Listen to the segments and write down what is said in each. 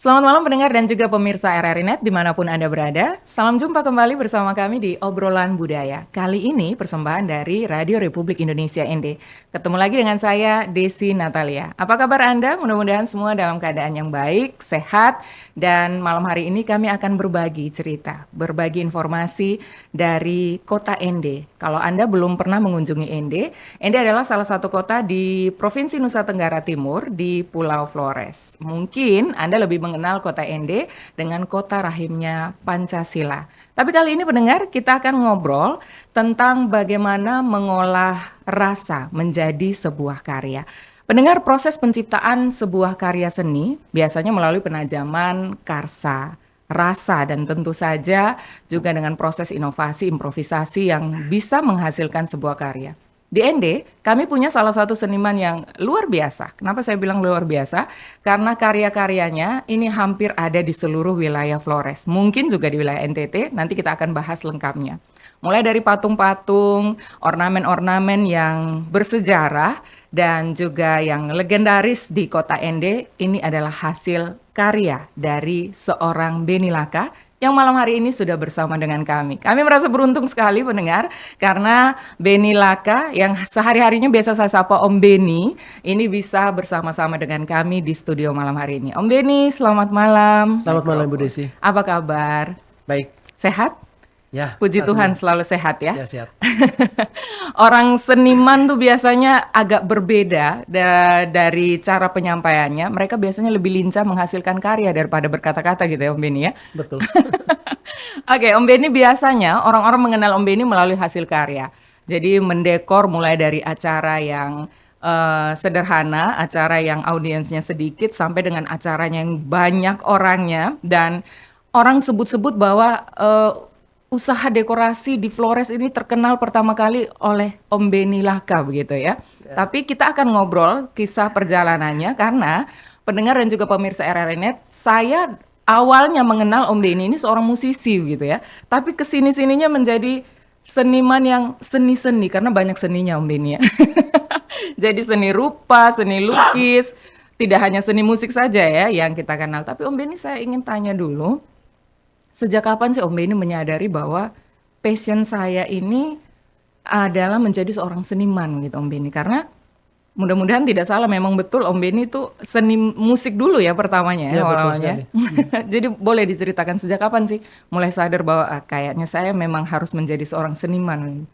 Selamat malam pendengar dan juga pemirsa RRI Net dimanapun Anda berada. Salam jumpa kembali bersama kami di Obrolan Budaya. Kali ini persembahan dari Radio Republik Indonesia ND. Ketemu lagi dengan saya, Desi Natalia. Apa kabar Anda? Mudah-mudahan semua dalam keadaan yang baik, sehat. Dan malam hari ini kami akan berbagi cerita, berbagi informasi dari kota ND. Kalau Anda belum pernah mengunjungi ND adalah salah satu kota di Provinsi Nusa Tenggara Timur di Pulau Flores. Mungkin Anda lebih mengenal kota ND dengan kota rahimnya Pancasila. Tapi kali ini pendengar, kita akan ngobrol tentang bagaimana mengolah rasa menjadi sebuah karya. Pendengar, proses penciptaan sebuah karya seni biasanya melalui penajaman karsa, rasa, dan tentu saja juga dengan proses inovasi, improvisasi yang bisa menghasilkan sebuah karya. Di ND, kami punya salah satu seniman yang luar biasa. Kenapa saya bilang luar biasa? Karena karya-karyanya ini hampir ada di seluruh wilayah Flores. Mungkin juga di wilayah NTT, nanti kita akan bahas lengkapnya. Mulai dari patung-patung, ornamen-ornamen yang bersejarah, dan juga yang legendaris di kota ND, ini adalah hasil karya dari seorang Beni Laka yang malam hari ini sudah bersama dengan kami. Kami merasa beruntung sekali pendengar, karena Beni Laka yang sehari-harinya biasa saya sapa Om Beni, ini bisa bersama-sama dengan kami di studio malam hari ini. Om Beni, selamat malam. Selamat malam Bu Desi. Apa kabar? Baik, Sehat? ya. Puji saat Tuhan ini. selalu sehat ya. Ya, siap. Orang seniman tuh biasanya agak berbeda dari cara penyampaiannya. Mereka biasanya lebih lincah menghasilkan karya daripada berkata-kata gitu ya Om Beni ya. Betul. Oke, Om Beni biasanya orang-orang mengenal Om Beni melalui hasil karya. Jadi mendekor mulai dari acara yang sederhana, acara yang audiensnya sedikit, sampai dengan acaranya yang banyak orangnya. Dan orang sebut-sebut bahwa usaha dekorasi di Flores ini terkenal pertama kali oleh Om Beni Laka begitu ya. Tapi kita akan ngobrol kisah perjalanannya karena pendengar dan juga pemirsa RRI Net, saya awalnya mengenal Om Beni ini seorang musisi gitu ya. Tapi kesini-sininya menjadi seniman yang seni-seni karena banyak seninya Om Beni ya. Jadi seni rupa, seni lukis, tidak hanya seni musik saja ya yang kita kenal. Tapi Om Beni saya ingin tanya dulu, sejak kapan sih Om Beni menyadari bahwa passion saya ini adalah menjadi seorang seniman gitu Om Beni? Karena mudah-mudahan tidak salah, memang betul Om Beni itu seni musik dulu ya pertamanya ya Ya, betul awal-awalnya. sekali. Jadi boleh diceritakan sejak kapan sih mulai sadar bahwa kayaknya saya memang harus menjadi seorang seniman.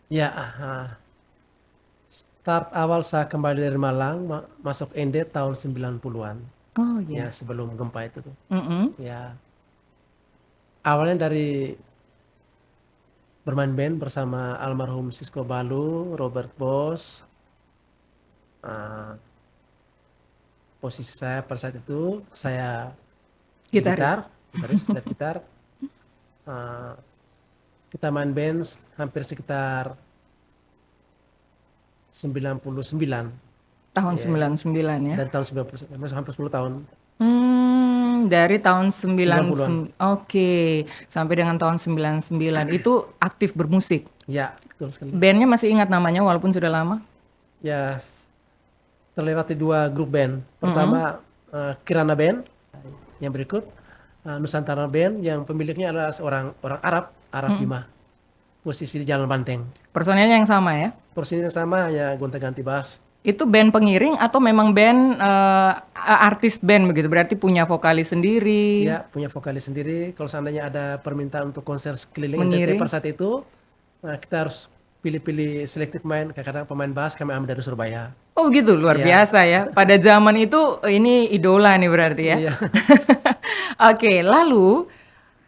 Ya, start awal saya kembali dari Malang, masuk ND tahun 90-an. Oh Ya, ya. sebelum gempa itu tuh. Mm-mm. Ya, awalnya dari bermain band bersama almarhum Sisko Balu, Robert Bos. Ah, posisi saya pada saat itu, saya di Gitaris. gitaris, lead gitar. Ah, kita main band hampir sekitar 99 Tahun ya, 99 ya. dan tahun 90 hampir 10 tahun. Dari tahun 90-an. Oke, sampai dengan tahun 99 itu aktif bermusik. Ya, betul sekali. Bandnya masih ingat namanya walaupun sudah lama? Ya, terlewati 2 grup band. Pertama Kirana Band, yang berikut Nusantara Band, yang pemiliknya adalah seorang orang Arab Bima. Posisi di Jalan Banteng. Personelnya yang sama ya? Posisinya sama, ya gonta-ganti bass. Itu band pengiring atau memang band artis band begitu? Berarti punya vokalis sendiri, Ya, punya vokalis sendiri. Kalau seandainya ada permintaan untuk konser keliling mengiring. NTT pada saat itu, kita harus pilih-pilih selektif main. Kadang-kadang pemain bass kami ambil dari Surabaya. Oh gitu, luar Iya. biasa ya. Pada zaman itu ini idola nih berarti ya. Iya. Oke, lalu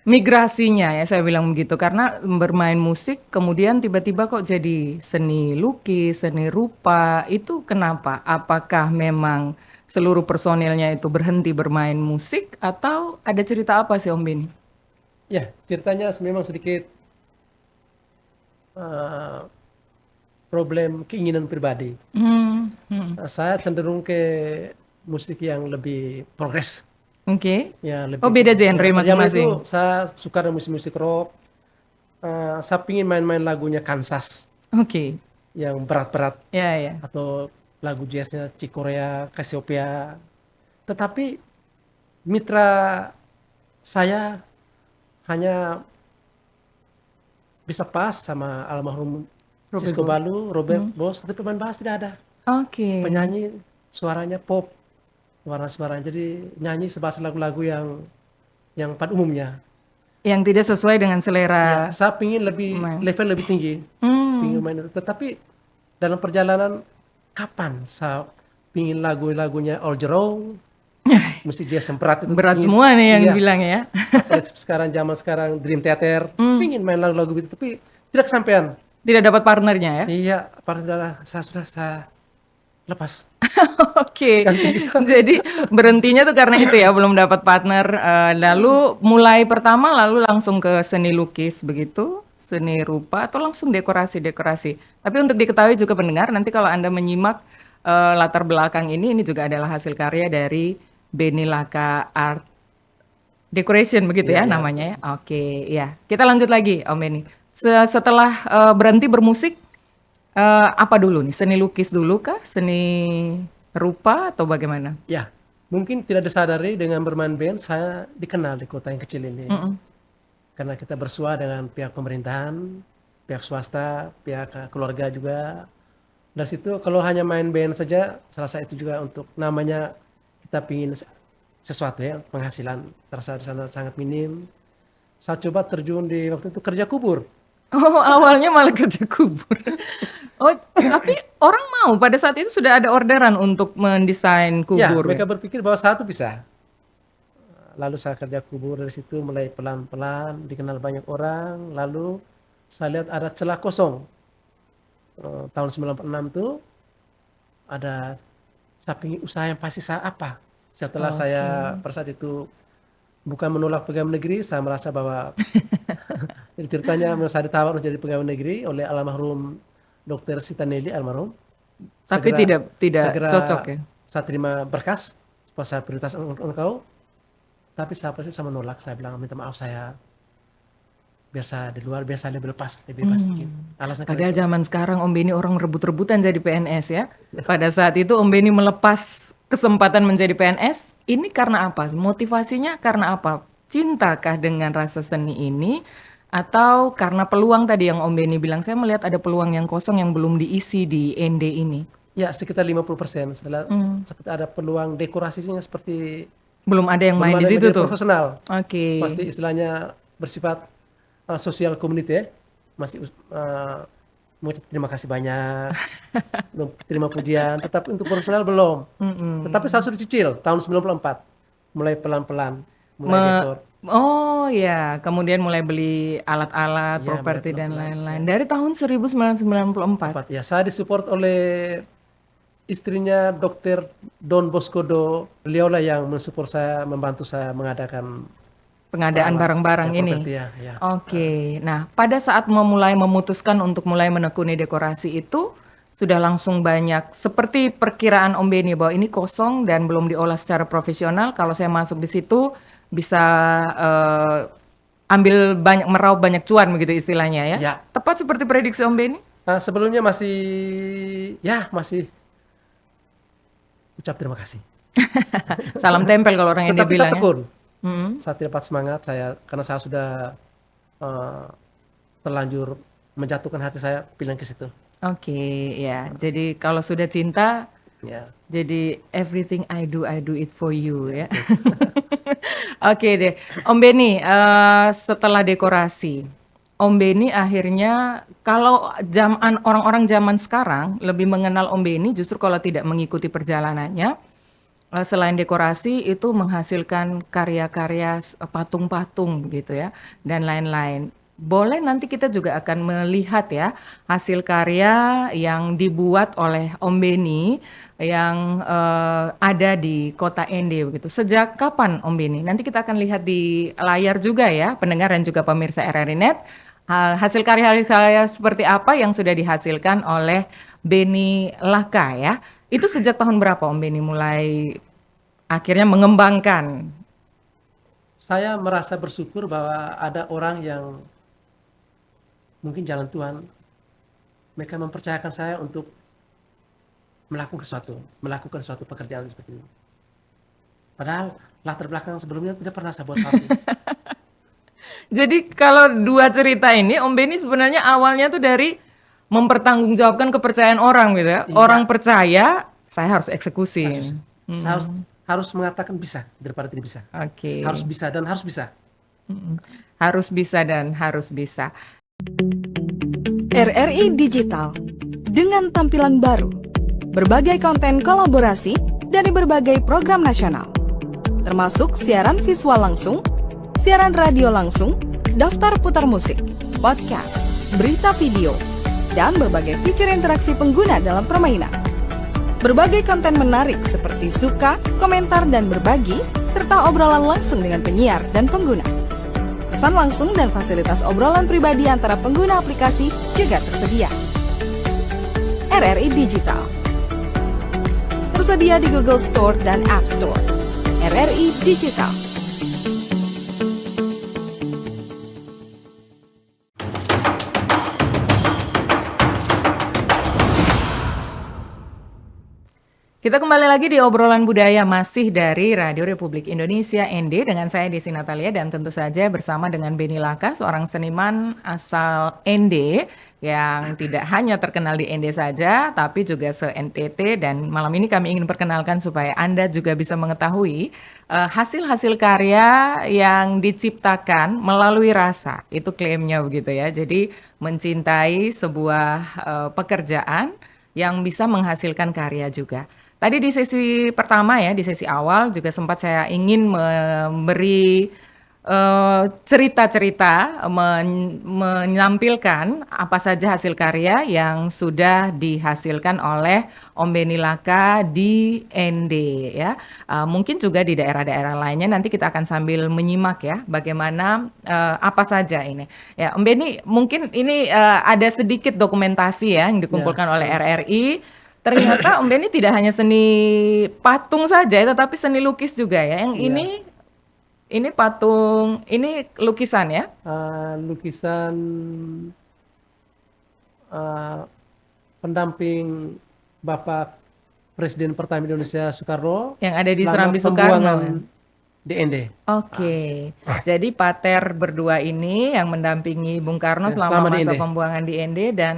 migrasinya ya saya bilang begitu karena bermain musik kemudian tiba-tiba kok jadi seni lukis, seni rupa. Itu kenapa? Apakah memang seluruh personilnya itu berhenti bermain musik atau ada cerita apa sih Om Beni? Ya, ceritanya memang sedikit uh, problem keinginan pribadi. Hmm, hmm. Saya cenderung ke musik yang lebih progres. Oke. Ya, Oh lebih. beda genre Pada zaman itu masing-masing. saya suka dengan musik-musik rock. Saya pingin main-main lagunya Kansas Oke. yang berat-berat, Ya ya. atau lagu jazznya Chick Corea, Cassiopeia. Tetapi mitra saya hanya bisa pas sama almarhum Robert Sisko Bos. Balu, Robert Bos, tapi pemain bass tidak ada. Oke. Penyanyi suaranya pop, warna suaranya. Jadi nyanyi sebahasa lagu-lagu yang pada umumnya. Yang tidak sesuai dengan Ya, selera saya pingin lebih pemain. level lebih tinggi, pingin main itu. Tetapi dalam perjalanan kapan saya pingin lagu-lagunya All Jerome, musik jazz semprat itu Berat pingin, semua nih yang iya. bilang ya. Apalagi zaman sekarang Dream Theater, pingin main lagu-lagu itu, tapi tidak kesampaian. Tidak dapat partnernya ya. Iya, padahal saya lepas. Oke. Ganti gitu. Jadi berhentinya tuh karena itu ya, belum dapat partner. Lalu mulai pertama lalu langsung ke seni lukis begitu, seni rupa atau langsung dekorasi-dekorasi. Tapi untuk diketahui juga pendengar, nanti kalau Anda menyimak latar belakang ini juga adalah hasil karya dari Beni Laka Art Decoration begitu ya Iya, iya. namanya ya. Oke, ya. Kita lanjut lagi Om Beni. Setelah berhenti bermusik, apa dulu nih? Seni lukis dulu kah? Seni rupa atau bagaimana? Ya, mungkin tidak disadari dengan bermain band saya dikenal di kota yang kecil ini. Karena kita bersua dengan pihak pemerintahan, pihak swasta, pihak keluarga juga. Dari situ kalau hanya main band saja, saya rasa itu juga untuk namanya kita pingin sesuatu ya, penghasilan. Saya rasa di sana sangat minim. Saya coba terjun di waktu itu kerja kubur. Oh, awalnya malah kerja kubur. Oh, tapi orang mau pada saat itu sudah ada orderan untuk mendesain Ya, kubur mereka ya. berpikir bahwa satu bisa. Lalu saya kerja kubur dari situ mulai pelan-pelan dikenal banyak orang. Lalu saya lihat ada celah kosong. Tahun 96 tuh ada saya pingin usaha yang pasti saya apa. Setelah saya pada saat itu bukan menolak pegawai negeri, saya merasa bahwa jadi ceritanya saya ditawar menjadi pegawai negeri oleh almarhum Dr. Sitaneli almarhum. Tapi tidak Segera cocok ya. saya terima berkas supaya saya prioritas engkau. Tapi saya pasti saya menolak. Saya bilang minta maaf saya biasa di luar biasa lebih lepas sedikit. Alasan karena Padahal itu. zaman sekarang Om Beni orang rebut-rebutan jadi PNS ya. Pada saat itu Om Beni melepas kesempatan menjadi PNS, ini karena apa? Motivasinya karena apa? Cintakah dengan rasa seni ini? Atau karena peluang tadi yang Om Beni bilang, saya melihat ada peluang yang kosong yang belum diisi di ND ini. Ya sekitar 50%. Seperti ada peluang dekorasinya seperti Belum ada yang main belum di ada yang situ menjadi tuh. profesional. Oke. Pasti istilahnya bersifat sosial community ya. Masih mengucap terima kasih banyak, terima pujian, tetapi untuk profesional belum. Tetapi saya sudah cicil tahun 94, mulai pelan-pelan, mulai Me- dekor. oh ya, kemudian mulai beli alat-alat, Ya, mulai properti dan pelan-pelan. lain-lain. Dari tahun 1994. Ya, saya disupport oleh istrinya Dr. Don Bosco Do. Beliaulah yang mensupport saya, membantu saya mengadakan Pengadaan barang-barang ini. properti ya. Oke, nah pada saat memulai memutuskan untuk mulai menekuni dekorasi itu sudah langsung banyak seperti perkiraan Om Beni bahwa ini kosong dan belum diolah secara profesional. Kalau saya masuk di situ bisa ambil banyak meraup banyak cuan begitu istilahnya ya. Ya. Tepat seperti prediksi Om Beni? Sebelumnya masih ucap terima kasih. Salam tempel kalau orang India Tetapi bilang saya ya. tekun. Saya tidak patah semangat karena saya sudah terlanjur menjatuhkan hati saya pilih ke situ. Oke, ya. Jadi kalau sudah cinta, Ya. jadi everything I do it for you ya. Oke deh, Om Beni, setelah dekorasi, Om Beni akhirnya kalau orang-orang zaman sekarang lebih mengenal Om Beni justru kalau tidak mengikuti perjalanannya, selain dekorasi itu menghasilkan karya-karya patung-patung gitu ya dan lain-lain. Boleh nanti kita juga akan melihat ya hasil karya yang dibuat oleh Om Beni yang ada di kota Ende begitu. Sejak kapan Om Beni? Nanti kita akan lihat di layar juga ya pendengar dan juga pemirsa RRI Net. Hasil karya-karya seperti apa yang sudah dihasilkan oleh Beni Laka ya. Itu sejak tahun berapa Om Beni mulai akhirnya mengembangkan? Saya merasa bersyukur bahwa ada orang yang mungkin jalan Tuhan, mereka mempercayakan saya untuk melakukan suatu pekerjaan seperti ini. Padahal latar belakang sebelumnya tidak pernah saya buat patung. Jadi kalau dua cerita ini, Om Beni sebenarnya awalnya tuh dari mempertanggungjawabkan kepercayaan orang gitu ya. Orang Iya, percaya, saya harus eksekusi. saya susah. Saya harus mengatakan bisa daripada tidak bisa. Oke. Harus bisa dan harus bisa. Harus bisa dan harus bisa. RRI Digital dengan tampilan baru, berbagai konten kolaborasi dari berbagai program nasional, termasuk siaran visual langsung, siaran radio langsung, daftar putar musik, podcast, berita video, dan berbagai fitur interaksi pengguna dalam permainan. Berbagai konten menarik seperti suka, komentar, dan berbagi, serta obrolan langsung dengan penyiar dan pengguna. Pesan langsung dan fasilitas obrolan pribadi antara pengguna aplikasi juga tersedia. RRI Digital tersedia di Google Store dan App Store. RRI Digital. Kita kembali lagi di obrolan budaya masih dari Radio Republik Indonesia ND dengan saya Desi Natalia dan tentu saja bersama dengan Beni Laka, seorang seniman asal ND yang tidak hanya terkenal di ND saja tapi juga se-NTT, dan malam ini kami ingin perkenalkan supaya Anda juga bisa mengetahui hasil-hasil karya yang diciptakan melalui rasa. Itu klaimnya begitu ya. Jadi mencintai sebuah pekerjaan yang bisa menghasilkan karya juga. Tadi di sesi pertama ya, di sesi awal juga sempat saya ingin memberi cerita-cerita, menampilkan apa saja hasil karya yang sudah dihasilkan oleh Om Beni Laka di ND ya. Mungkin juga di daerah-daerah lainnya, nanti kita akan sambil menyimak ya bagaimana apa saja ini. Ya, Om Beni, mungkin ini ada sedikit dokumentasi ya yang dikumpulkan oleh RRI. Ternyata Om Beni tidak hanya seni patung saja, tetapi seni lukis juga ya. Yang ini patung, ini lukisan ya? Lukisan pendamping Bapak Presiden pertama Indonesia Soekarno Yang ada di selama Serambi Soekarno. pembuangan di ND. Oke, jadi pater berdua ini yang mendampingi Bung Karno Ya, selama selama di masa ND. pembuangan di ND, dan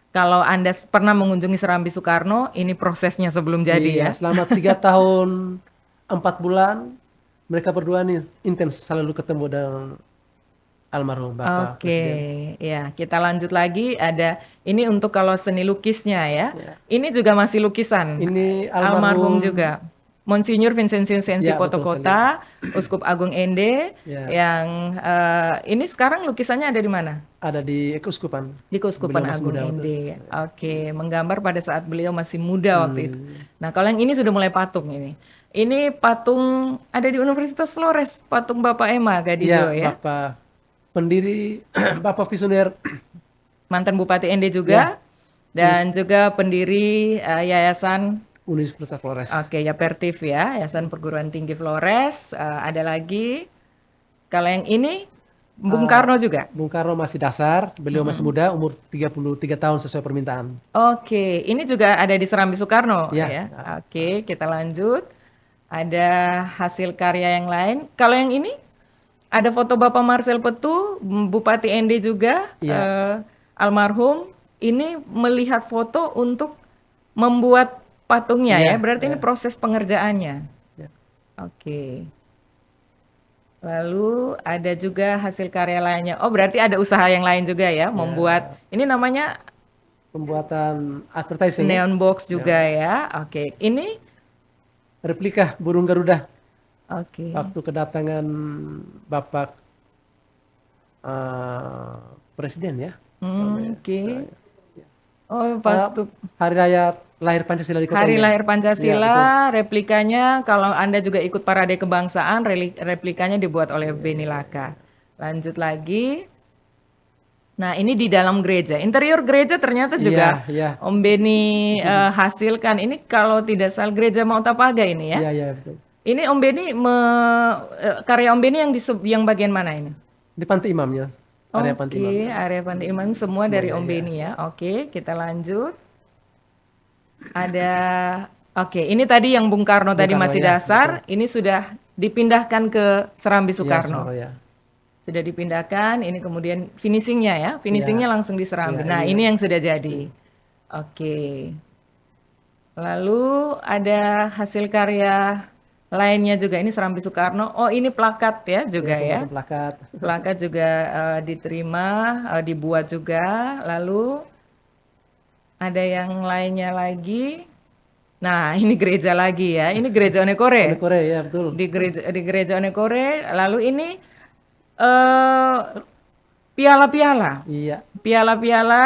kalau Anda pernah mengunjungi Serambi Soekarno, ini prosesnya sebelum jadi ya. Iya, selama 3 tahun 4 bulan mereka berdua nih intens selalu ketemu dengan almarhum Bapak Oke, Presiden. ya kita lanjut lagi. Ada ini untuk kalau seni lukisnya ya. Ya. Ini juga masih lukisan. Ini Almarhum juga. Monsinyur Vincentius Sensi Ya, betul Potokota, Uskup Agung ND, Ya. yang ini sekarang lukisannya ada di mana? Ada di Keuskupan. Di Keuskupan Beliau masih Agung muda, ND. Oke, menggambar pada saat beliau masih muda waktu itu. Nah, kalau yang ini sudah mulai patung ini. Ini patung ada di Universitas Flores, patung Bapak Emma Gadijo ya. Bapak pendiri, Bapak visioner. Mantan Bupati ND juga, dan juga pendiri Yayasan Universitas Flores. Yapertif ya, Yayasan Perguruan Tinggi Flores. Ada lagi, kalau yang ini Bung Karno juga. Bung Karno masih dasar, beliau masih muda, umur 33 tahun sesuai permintaan. Oke, ini juga ada di Serambi Soekarno Ya. ya. Oke, kita lanjut. Ada hasil karya yang lain. Kalau yang ini ada foto Bapak Marcel Petu, Bupati ND juga, almarhum. Ini melihat foto untuk membuat patungnya ya. Berarti ini proses pengerjaannya. Ya. Oke. Lalu ada juga hasil karya lainnya. Oh, berarti ada usaha yang lain juga ya, membuat ini namanya Pembuatan advertising. neon box juga ya. Oke, ini Replika burung Garuda. oke. Waktu kedatangan Bapak Presiden ya. Oke. Oh, patung Hari Raya lahir Pancasila di kota Hari ini. Lahir Pancasila, replikanya kalau Anda juga ikut parade kebangsaan, replikanya dibuat oleh Beni Laka. Lanjut lagi. Nah, ini di dalam gereja. Interior gereja ternyata juga Iya. Om Beni hasilkan. Ini kalau tidak salah gereja Mautapaga ini ya. Iya, iya, betul. Ini Om Beni karya Om Beni yang bagian mana ini? Di Panti Imamnya. Area Panti Imam. Oke, area Panti Imam semua dari Om Beni ya. Oke, kita lanjut. Ada Oke, ini tadi yang Bung Karno Bung tadi Karno, masih ya, dasar, ini sudah dipindahkan ke Serambi Ya, Soekarno. ya. Sudah dipindahkan, ini kemudian finishingnya ya, finishingnya Ya. langsung di Serambi. Ya, Nah, ini ini yang sudah jadi. Oke. Lalu ada hasil karya lainnya juga, ini Serambi Soekarno. Oh, ini plakat ya juga ya. pembuatan plakat. Plakat juga diterima, dibuat juga. Lalu ada yang lainnya lagi. Nah, ini gereja lagi ya. Ini gereja Onekore. Oleh Korea, ya betul. Di gereja Onekore. Lalu ini eh piala-piala. Iya. Piala-piala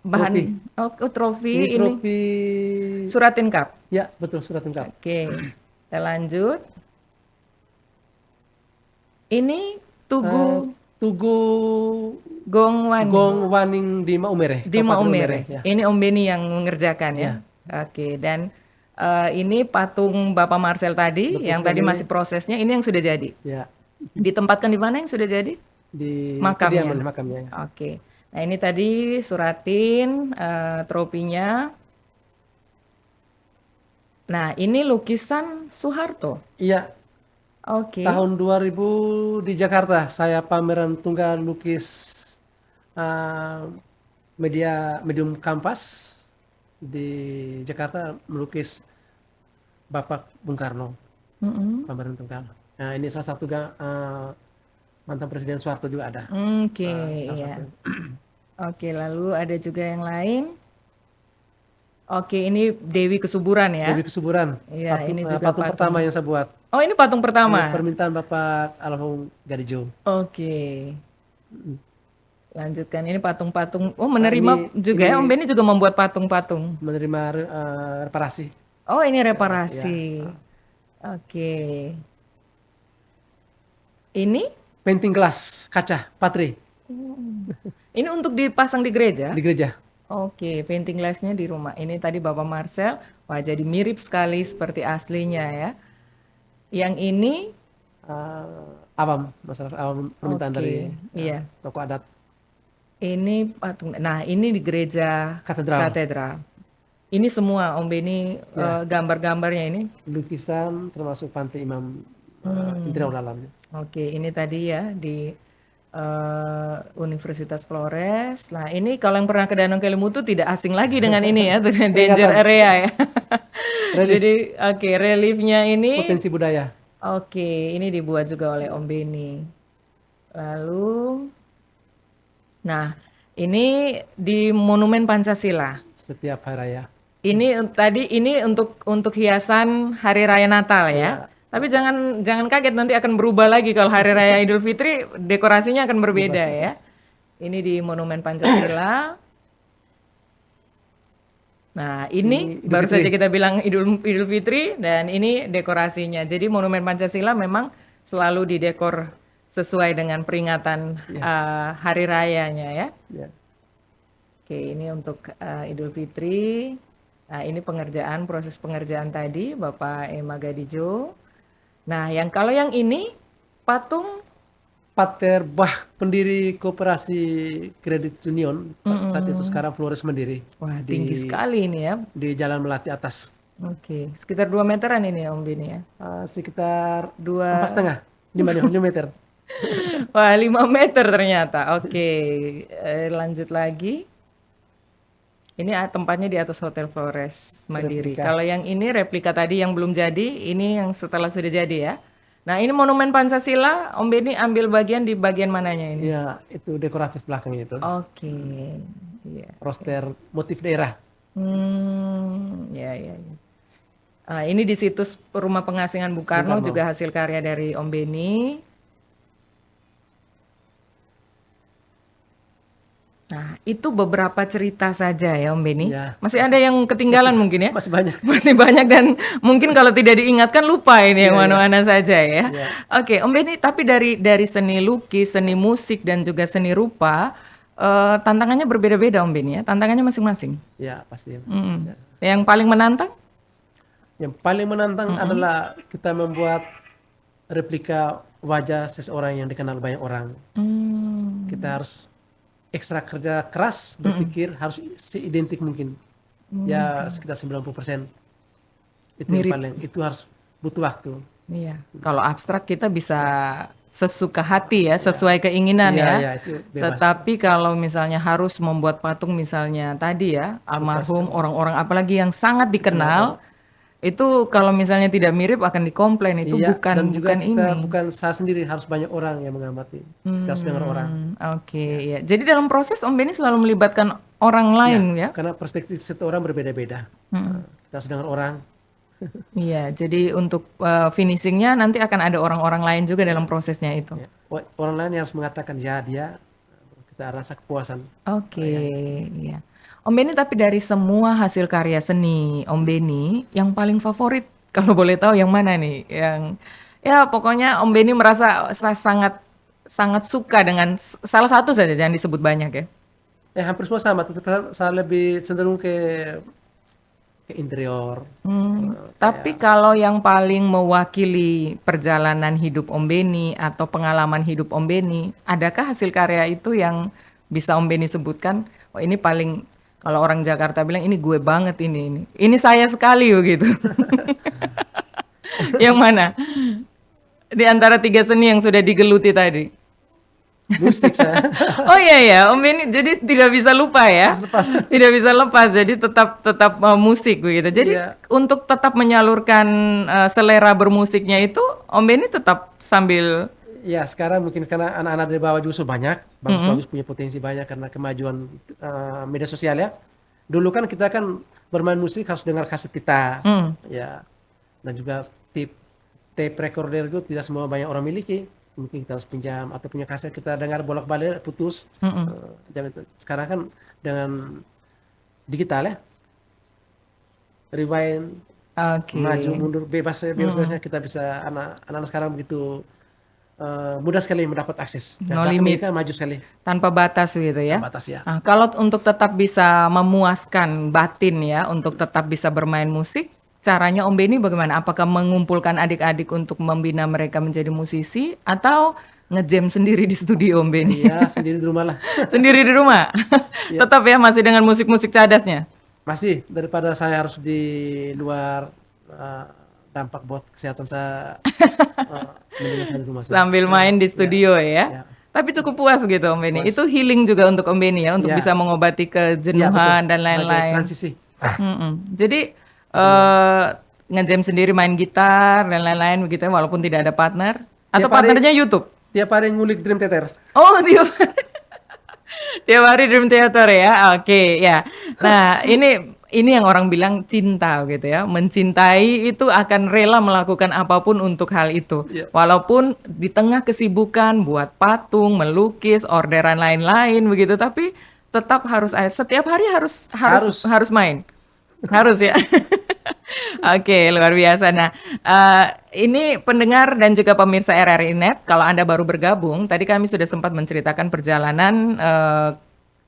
bahan Trofi. trofi Ini ini trofi. Suratin Cup. Ya, betul, surat lengkap. Oke. Kita lanjut. Ini Tugu Tugu Gongwani. Gong Waning di Maumere. Di Kabupaten Maumere. Ya. Ini Om Beni yang mengerjakan ya. Oke, dan ini patung Bapak Marcel tadi, Betul yang tadi sekali. masih prosesnya, ini yang sudah jadi. Ya. Ditempatkan di mana yang sudah jadi? Di Makamnya. kediaman makamnya. Ya. Oke. Nah, ini tadi suratin tropinya. Nah, ini lukisan Soeharto. Iya, Oke. tahun 2000 di Jakarta saya pameran tunggal lukis medium kanvas di Jakarta melukis Bapak Bung Karno, Mm-mm. pameran tunggal. Nah, ini salah satu mantan Presiden Soeharto juga ada. Oke, Salah iya. satu. Oke, lalu ada juga yang lain. Oke, ini Dewi Kesuburan ya. Dewi Kesuburan. Iya, ini juga patung patung. pertama yang saya buat. Oh, ini patung Ini pertama. permintaan Bapak almarhum Gadijo. Oke. Lanjutkan, ini patung-patung. Oh, menerima ini- juga ya. Om Beni juga membuat patung-patung. Menerima reparasi. Oh, ini reparasi. Oke. Ini? Painting gelas kaca patri Ini untuk dipasang di gereja? di gereja. Oke, painting glassnya di rumah. Ini tadi Bapak Marcel. Wah, jadi mirip sekali seperti aslinya ya. Yang ini, Awam, masalah awam permintaan oke, dari iya. tokoh adat Ini patung. Nah, ini di gereja katedral. Ini semua Om Beni gambar-gambarnya ini. Lukisan termasuk pantai Imam Indraul Alam. Oke, ini tadi ya di Universitas Flores. Nah, ini kalau yang pernah ke Danau Kelimutu tidak asing lagi dengan ini ya, dengan danger area ya. Jadi, oke, reliefnya ini. Potensi budaya. Oke, ini dibuat juga oleh Om Beni. Lalu, nah, ini di Monumen Pancasila. Setiap hari raya. Ini tadi ini untuk hiasan Hari Raya Natal ya. Tapi jangan kaget nanti akan berubah lagi kalau Hari Raya Idul Fitri dekorasinya akan berbeda ya. Ini di Monumen Pancasila. Nah, ini Idul baru Fitri. saja kita bilang Idul Fitri dan ini dekorasinya. Jadi Monumen Pancasila memang selalu didekor sesuai dengan peringatan hari rayanya ya. Ya. Oke, ini untuk Idul Fitri. Nah, ini proses pengerjaan tadi Bapak Emma Gadijo. Nah, kalau yang ini patung Pater Bah, pendiri Koperasi Kredit Union, saat itu sekarang Flores Mandiri. wah tinggi sekali ini ya. Di Jalan Melati atas. Oke, sekitar 2 meteran ini ya Om Beni ya. Sekitar 2 4,5, 5 meter. Wah, 5 meter ternyata. Oke, lanjut lagi. Ini tempatnya di atas Hotel Flores Mandiri. Replika. Kalau yang ini replika tadi yang belum jadi, ini yang setelah sudah jadi ya. Nah, ini Monumen Pancasila, Om Beni ambil bagian di bagian mananya ini? Ya, itu dekoratif belakangnya itu. Oke. Iya. Roster motif daerah. Ya. Ini di situs Rumah Pengasingan Bung Karno juga hasil karya dari Om Beni. Nah, itu beberapa cerita saja ya Om Beni. Ya. Masih ada yang ketinggalan mungkin ya? Masih banyak. Masih banyak dan mungkin kalau tidak diingatkan lupa ini yang mana-mana saja ya. Oke, Om Beni, tapi dari seni lukis, seni musik dan juga seni rupa, tantangannya berbeda-beda Om Beni ya. Tantangannya masing-masing. Ya, pasti. Yang paling menantang? Yang paling menantang adalah kita membuat replika wajah seseorang yang dikenal banyak orang. Kita harus ekstra kerja keras, berpikir harus seidentik mungkin. Ya, sekitar 90%. Itu yang Mirip. paling, itu harus butuh waktu. Iya. Kalau abstrak kita bisa sesuka hati ya, sesuai keinginan Iya, ya. iya, itu bebas. Tetapi kalau misalnya harus membuat patung misalnya tadi ya, almarhum orang-orang apalagi yang sangat dikenal, itu kalau misalnya tidak mirip akan dikomplain itu Iya, bukan dan juga bukan kita ini. bukan saya sendiri, harus banyak orang yang mengamati. Kita harus dengar orang. Oke, ya. Jadi dalam proses Om Beni selalu melibatkan orang lain ya. Karena perspektif setiap orang berbeda-beda. Kita harus dengar orang. Iya, jadi untuk finishingnya nanti akan ada orang-orang lain juga dalam prosesnya itu. Ya. Orang lain yang harus mengatakan ya dia, kita rasa kepuasan. Oke, iya. Om Beni tapi dari semua hasil karya seni Om Beni yang paling favorit kalau boleh tahu yang mana nih? Yang ya pokoknya Om Beni merasa sangat sangat suka dengan salah satu saja, jangan disebut banyak ya. Hampir semua sama, tetap saya lebih cenderung ke interior. Tapi kalau yang paling mewakili perjalanan hidup Om Beni atau pengalaman hidup Om Beni, adakah hasil karya itu yang bisa Om Beni sebutkan? Oh ini paling, kalau orang Jakarta bilang ini gue banget ini. Ini saya sekali begitu. Yang mana? Di antara 3 seni yang sudah digeluti tadi. Musik saya. Oh iya ya, Om Beni jadi tidak bisa lupa ya. Tidak bisa lepas, jadi tetap musik begitu. Jadi untuk tetap menyalurkan selera bermusiknya itu, Om Beni tetap sambil. Ya sekarang mungkin karena anak-anak dari bawah justru banyak, bagus-bagus punya potensi banyak karena kemajuan media sosial ya. Dulu kan kita kan bermain musik harus dengar kaset kita, ya. Dan juga tape recorder itu tidak semua banyak orang miliki. Mungkin kita harus pinjam atau punya kaset kita dengar bolak-balik putus. Sekarang kan dengan digital ya, rewind, maju mundur bebasnya kita bisa, anak-anak sekarang begitu mudah sekali mendapat akses. No limit. Mereka maju sekali. Tanpa batas gitu ya. Tanpa batas ya. Nah, kalau untuk tetap bisa memuaskan batin ya, untuk tetap bisa bermain musik, caranya Om Beni bagaimana? Apakah mengumpulkan adik-adik untuk membina mereka menjadi musisi atau nge-jam sendiri di studio Om Beni? Iya, sendiri di rumah lah. Sendiri di rumah? Tetap ya masih dengan musik-musik cadasnya? Masih, daripada saya harus di luar, dampak buat kesehatan saya, mendingan saya di rumah. Sambil main di studio ya? Tapi cukup puas gitu Om Beni. Itu healing juga untuk Om Beni ya, untuk bisa mengobati kejenuhan dan lain-lain. Transisi. Jadi nge-jam sendiri main gitar dan lain-lain begitu walaupun tidak ada partner atau partnernya YouTube? Tiap hari ngulik Dream Theater. Oh tiap hari Dream Theater ya. Oke, ya. Nah ini yang orang bilang cinta gitu ya, mencintai itu akan rela melakukan apapun untuk hal itu, walaupun di tengah kesibukan buat patung, melukis, orderan lain-lain begitu, tapi tetap harus setiap hari harus main. Harus ya. Oke, luar biasa. Nah, ini pendengar dan juga pemirsa RRI Net, kalau Anda baru bergabung, tadi kami sudah sempat menceritakan perjalanan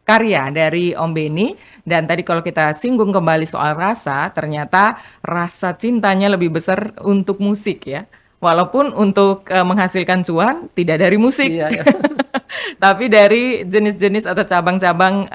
karya dari Om Beni, dan tadi kalau kita singgung kembali soal rasa, ternyata rasa cintanya lebih besar untuk musik ya. Walaupun untuk menghasilkan cuan tidak dari musik. Iya. Tapi dari jenis-jenis atau cabang-cabang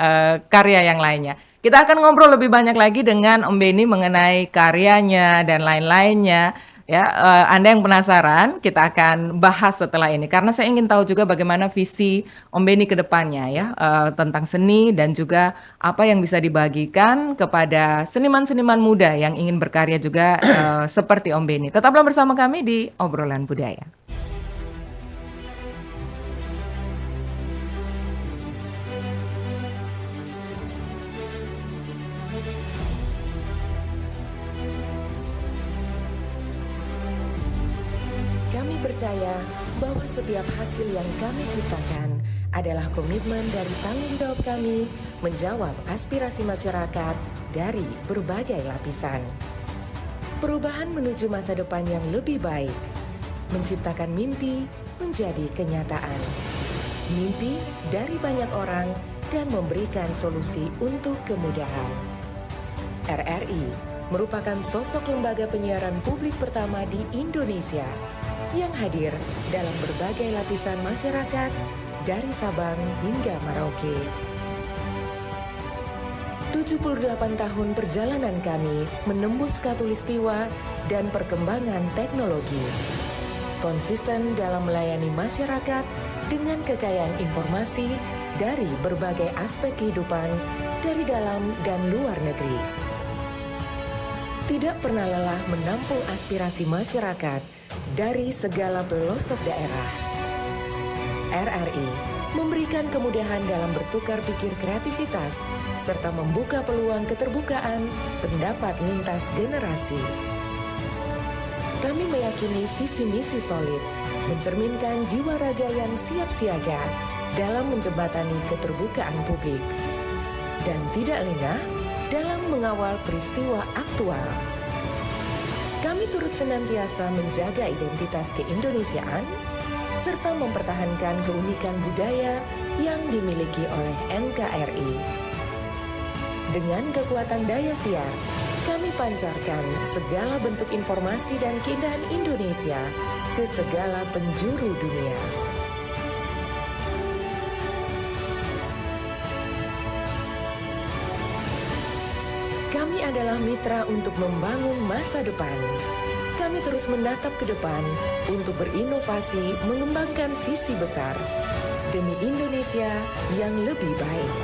karya yang lainnya. Kita akan ngobrol lebih banyak lagi dengan Om Beni mengenai karyanya dan lain-lainnya. Ya, Anda yang penasaran, kita akan bahas setelah ini. Karena saya ingin tahu juga bagaimana visi Om Beni ke depannya ya, tentang seni dan juga apa yang bisa dibagikan kepada seniman-seniman muda yang ingin berkarya juga seperti Om Beni. Tetaplah bersama kami di Obrolan Budaya. Kami percaya bahwa setiap hasil yang kami ciptakan adalah komitmen dari tanggung jawab kami menjawab aspirasi masyarakat dari berbagai lapisan. Perubahan menuju masa depan yang lebih baik, menciptakan mimpi menjadi kenyataan. Mimpi dari banyak orang dan memberikan solusi untuk kemudahan. RRI merupakan sosok lembaga penyiaran publik pertama di Indonesia yang hadir dalam berbagai lapisan masyarakat dari Sabang hingga Merauke. 78 tahun perjalanan kami menembus khatulistiwa dan perkembangan teknologi. Konsisten dalam melayani masyarakat dengan kekayaan informasi dari berbagai aspek kehidupan dari dalam dan luar negeri. Tidak pernah lelah menampung aspirasi masyarakat dari segala pelosok daerah. RRI memberikan kemudahan dalam bertukar pikir kreativitas serta membuka peluang keterbukaan pendapat lintas generasi. Kami meyakini visi misi solid, mencerminkan jiwa raga yang siap siaga dalam menjembatani keterbukaan publik, dan tidak lengah dalam mengawal peristiwa aktual. Kami turut senantiasa menjaga identitas keindonesiaan, serta mempertahankan keunikan budaya yang dimiliki oleh NKRI. Dengan kekuatan daya siar, kami pancarkan segala bentuk informasi dan keindahan Indonesia ke segala penjuru dunia. Kami adalah mitra untuk membangun masa depan. Kami terus menatap ke depan untuk berinovasi, mengembangkan visi besar demi Indonesia yang lebih baik.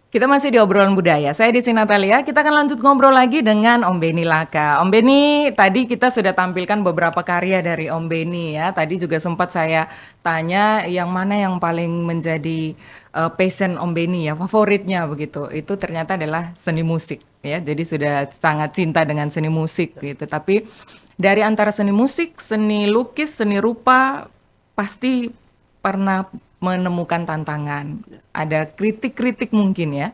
Kita masih di obrolan budaya. Saya Desi Natalia. Kita akan lanjut ngobrol lagi dengan Om Beni Laka. Om Beni, tadi kita sudah tampilkan beberapa karya dari Om Beni ya. Tadi juga sempat saya tanya yang mana yang paling menjadi passion Om Beni ya, favoritnya begitu. Itu ternyata adalah seni musik ya. Jadi sudah sangat cinta dengan seni musik gitu. Tapi dari antara seni musik, seni lukis, seni rupa pasti pernah menemukan tantangan. Ada kritik-kritik mungkin ya.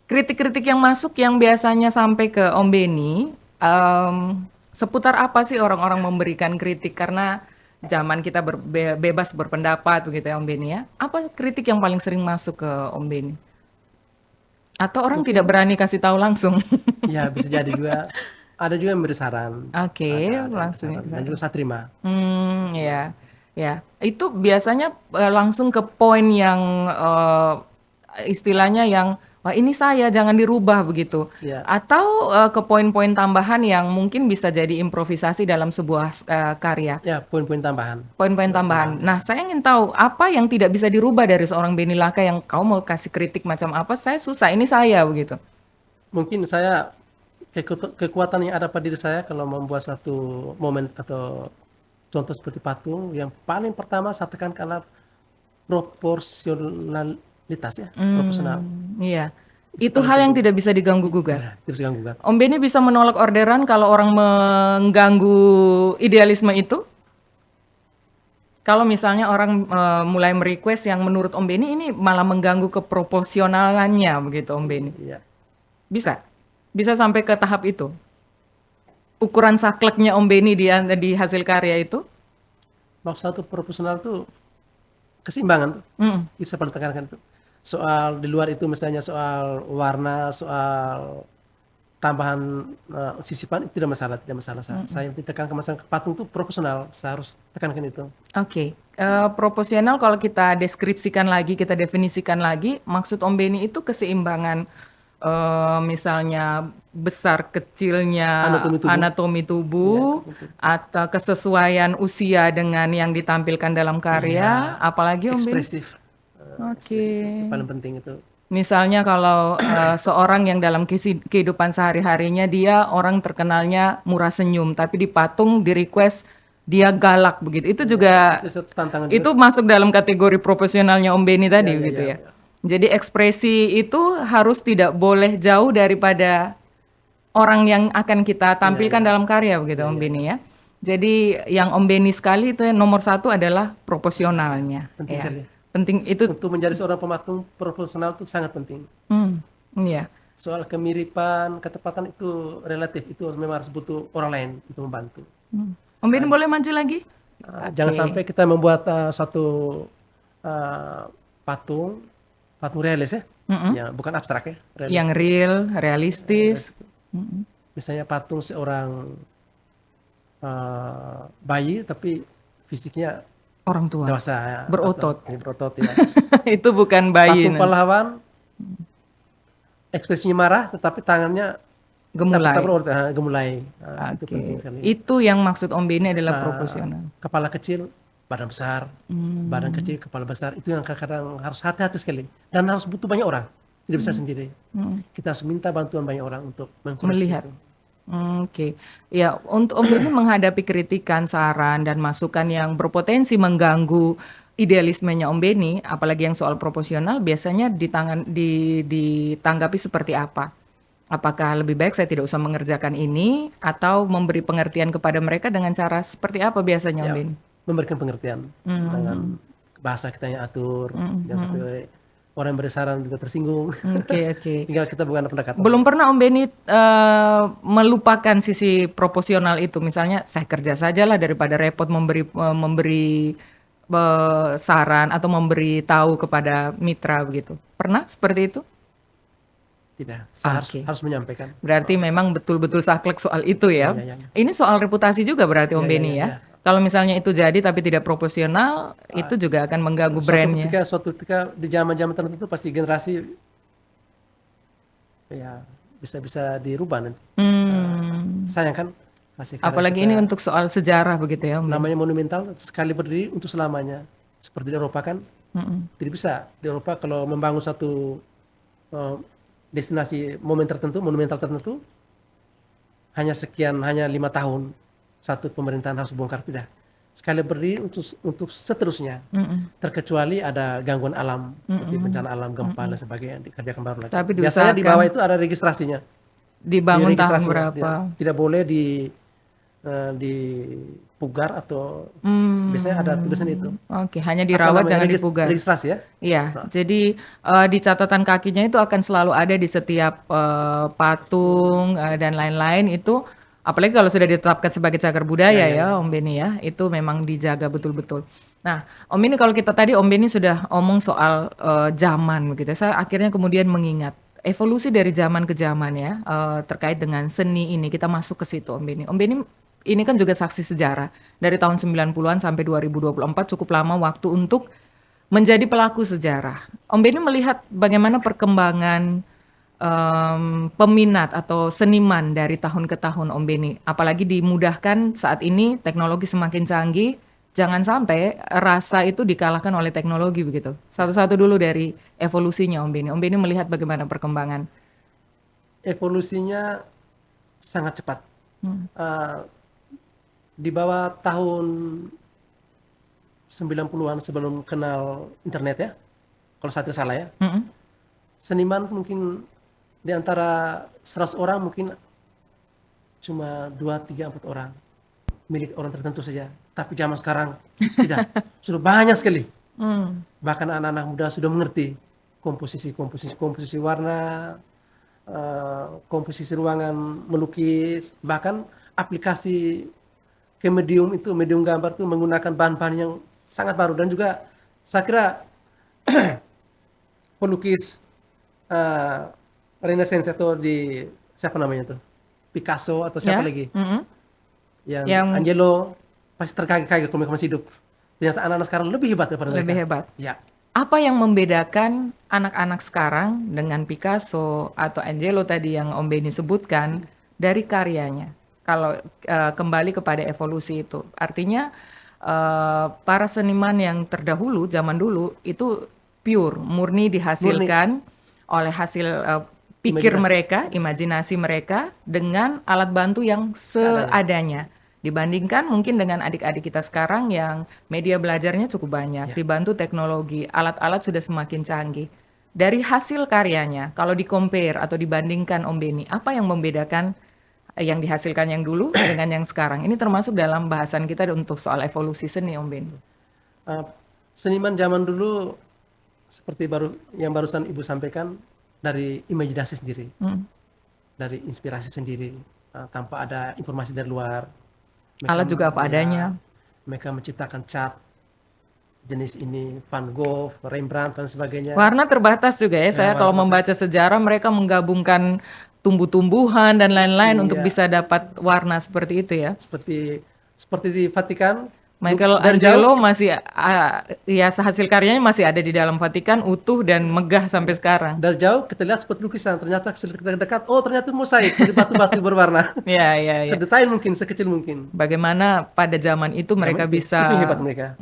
Kritik-kritik yang masuk yang biasanya sampai ke Om Beni, seputar apa sih orang-orang memberikan kritik? Karena zaman kita bebas berpendapat begitu ya Om Beni ya. Apa kritik yang paling sering masuk ke Om Beni? Atau orang tidak berani kasih tahu langsung? Ya bisa jadi juga. Ada juga yang beri saran. Oke, Ada langsung. saran. Dan juga saya terima. Ya. Ya, itu biasanya langsung ke poin yang istilahnya yang wah ini saya jangan dirubah begitu. Ya. Atau ke poin-poin tambahan yang mungkin bisa jadi improvisasi dalam sebuah karya. Ya, poin-poin tambahan. Poin-poin tambahan. Nah, saya ingin tahu apa yang tidak bisa dirubah dari seorang Beni Laka yang kau mau kasih kritik macam apa? Saya susah, ini saya begitu. Mungkin saya kekuatan yang ada pada diri saya kalau membuat satu momen atau contoh seperti patung, yang paling pertama saya tekankan adalah proporsionalitas ya, proporsional. Iya. Itu hal yang tidak bisa diganggu gugat. Tidak bisa ganggu gugat. Om Beni bisa menolak orderan kalau orang mengganggu idealisme itu? Kalau misalnya orang mulai merequest yang menurut Om Beni ini malah mengganggu keproporsionalannya begitu Om Beni. Iya. Bisa? Bisa sampai ke tahap itu? Ukuran sakleknya Om Beni di hasil karya itu? Maksud satu proporsional itu keseimbangan tuh. Bisa paling tekankan itu. Soal di luar itu misalnya soal warna, soal tambahan sisipan itu tidak masalah, tidak masalah. Saya tekankan masalah patung itu proporsional, saya harus tekankan itu. Oke. Proporsional kalau kita deskripsikan lagi, kita definisikan lagi, maksud Om Beni itu keseimbangan misalnya besar kecilnya anatomi tubuh Ya, atau kesesuaian usia dengan yang ditampilkan dalam karya, apalagi Om Beni? Ekspresif. Oke. Itu paling penting itu. Misalnya kalau seorang yang dalam kehidupan sehari-harinya dia orang terkenalnya murah senyum, tapi di patung di request dia galak begitu. Itu juga Itu satu tantangan itu juga. masuk dalam kategori profesionalnya Om Beni tadi Ya, gitu ya, ya. Jadi ekspresi itu harus tidak boleh jauh daripada orang yang akan kita tampilkan dalam karya begitu Om Beni ya. Jadi yang Om Beni sekali itu nomor satu adalah proporsionalnya. Penting Ya. sekali. Penting itu. Untuk menjadi seorang pematung profesional itu sangat penting. Iya. Soal kemiripan, ketepatan itu relatif, itu memang harus butuh orang lain untuk membantu. Om Beni boleh maju lagi? Jangan sampai kita membuat suatu patung realis ya, bukan abstrak ya, realis. Yang real, realistis. Misalnya patung seorang bayi tapi fisiknya Orang tua. dewasa, Berotot. berotot ya. Itu bukan bayi. Patung pahlawan ekspresinya marah tetapi tangannya Gemulai. tetap berotot, gemulai. Itu Oke. penting sekali. Itu yang maksud Om Beni adalah Nah, proporsional. Kepala kecil, badan besar, badan kecil, kepala besar, itu yang kadang-kadang harus hati-hati sekali dan harus butuh banyak orang, tidak bisa sendiri. Kita harus minta bantuan banyak orang untuk mengkoreksi Melihat. itu. Oke, ya untuk Om Beni menghadapi kritikan, saran dan masukan yang berpotensi mengganggu idealismenya Om Beni, apalagi yang soal proporsional, biasanya ditanggapi seperti apa? Apakah lebih baik saya tidak usah mengerjakan ini atau memberi pengertian kepada mereka dengan cara seperti apa biasanya Om Ya, Beni? memberikan pengertian dengan bahasa kita yang atur, jangan sampai orang yang beri saran juga tersinggung. Oke. Tinggal kita bukan pendekatan. Belum pernah Om Beni melupakan sisi proporsional itu. Misalnya saya kerja sajalah daripada repot memberi saran atau memberi tahu kepada mitra begitu. Pernah seperti itu? Tidak, saya Oke. harus menyampaikan. Berarti memang betul-betul saklek soal itu ya. Ya. Ini soal reputasi juga berarti Om Ya, Beni ya. ya. Kalau misalnya itu jadi tapi tidak proporsional, itu juga akan mengganggu brandnya. Suatu ketika di zaman-zaman tertentu pasti generasi ya bisa dirubah nanti. Sayang kan? Masih karena Apalagi kita ini untuk soal sejarah begitu ya Om Beni. namanya monumental sekali berdiri untuk selamanya. Seperti di Eropa kan tidak bisa. Di Eropa kalau membangun satu destinasi monumental tertentu hanya 5 tahun satu pemerintahan harus bongkar, tidak. Sekali berdiri untuk seterusnya. Terkecuali ada gangguan alam, seperti bencana alam, gempa dan sebagainya dikerjakan baru lagi. Tapi Biasanya di diusahakan bawah itu ada registrasinya. dibangun tahun Diregistrasinya. berapa? Tidak boleh dipugar atau biasanya ada tulisan itu. Oke, hanya dirawat Apa namanya? jangan dipugar. Registrasi ya. Iya, jadi di catatan kakinya itu akan selalu ada di setiap patung dan lain-lain itu, apalagi kalau sudah ditetapkan sebagai cagar budaya ya, Om Beni ya, itu memang dijaga betul-betul. Nah, Om Beni kalau kita tadi Om Beni sudah omong soal zaman begitu, saya akhirnya kemudian mengingat evolusi dari zaman ke zaman ya, terkait dengan seni ini, kita masuk ke situ Om Beni. Om Beni ini kan juga saksi sejarah dari tahun 90-an sampai 2024 cukup lama waktu untuk menjadi pelaku sejarah. Om Beni melihat bagaimana perkembangan peminat atau seniman dari tahun ke tahun Om Beni. Apalagi dimudahkan saat ini teknologi semakin canggih, jangan sampai rasa itu dikalahkan oleh teknologi begitu. Satu-satu dulu dari evolusinya Om Beni. Om Beni melihat bagaimana perkembangan. Evolusinya sangat cepat. Di bawah tahun 90-an sebelum kenal internet ya, kalau saya tidak salah ya, seniman mungkin di antara 100 orang mungkin cuma 2, 3, 4 orang milik orang tertentu saja. Tapi zaman sekarang tidak, sudah banyak sekali. Bahkan anak-anak muda sudah mengerti komposisi warna, komposisi ruangan melukis, bahkan aplikasi ke medium gambar itu menggunakan bahan-bahan yang sangat baru. Dan juga saya kira pelukis Renaissance atau siapa namanya tuh, Picasso atau siapa lagi, yang Angelo, pasti terkaget-kaget kalau mereka masih hidup. Ternyata anak-anak sekarang lebih hebat daripada mereka. Lebih hebat. Ya. Apa yang membedakan anak-anak sekarang dengan Picasso atau Angelo tadi yang Om Beni sebutkan dari karyanya? Kalau kembali kepada evolusi itu, artinya para seniman yang terdahulu zaman dulu itu pure, murni dihasilkan oleh hasil pikir mereka, imajinasi mereka dengan alat bantu yang seadanya. Dibandingkan mungkin dengan adik-adik kita sekarang yang media belajarnya cukup banyak, dibantu teknologi, alat-alat sudah semakin canggih. Dari hasil karyanya, kalau di-compare atau dibandingkan Om Beni, apa yang membedakan yang dihasilkan yang dulu dengan yang sekarang? Ini termasuk dalam bahasan kita untuk soal evolusi seni Om Beni. Seniman zaman dulu seperti yang barusan Ibu sampaikan, dari imajinasi sendiri, dari inspirasi sendiri, tanpa ada informasi dari luar. Alat juga apa adanya. Mereka menciptakan cat jenis ini, Van Gogh, Rembrandt dan sebagainya. Warna terbatas juga ya. Saya kalau membaca sejarah mereka menggabungkan tumbuh-tumbuhan dan lain-lain untuk bisa dapat warna seperti itu ya. Seperti seperti di Vatikan. Dari Michelangelo jauh, masih ya hasil karyanya masih ada di dalam Vatikan utuh dan megah sampai sekarang. dari jauh kita lihat seperti lukisan, ternyata kita dekat, oh ternyata mosaik dari batu-batu berwarna. Ya, ya, ya. Sedetail mungkin, sekecil mungkin. Bagaimana pada zaman itu mereka Zaman bisa itu hebat mereka.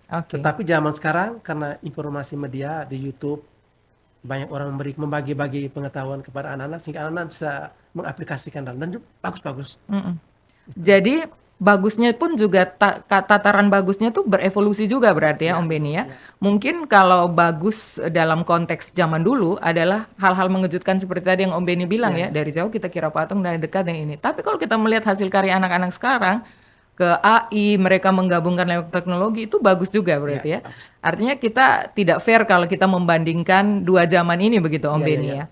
Oke. Tetapi zaman sekarang karena informasi media di YouTube, banyak orang membagi-bagi pengetahuan kepada anak-anak sehingga anak-anak bisa mengaplikasikan dan juga bagus-bagus. Jadi bagusnya pun juga tataran bagusnya tuh berevolusi juga berarti ya Om Beni ya. Mungkin kalau bagus dalam konteks zaman dulu adalah hal-hal mengejutkan seperti tadi yang Om Beni bilang ya, dari jauh kita kira patung dari dekat yang ini. Tapi kalau kita melihat hasil karya anak-anak sekarang ke AI, mereka menggabungkan lewat teknologi itu bagus juga berarti ya. Artinya kita tidak fair kalau kita membandingkan dua zaman ini begitu Om Beni ya.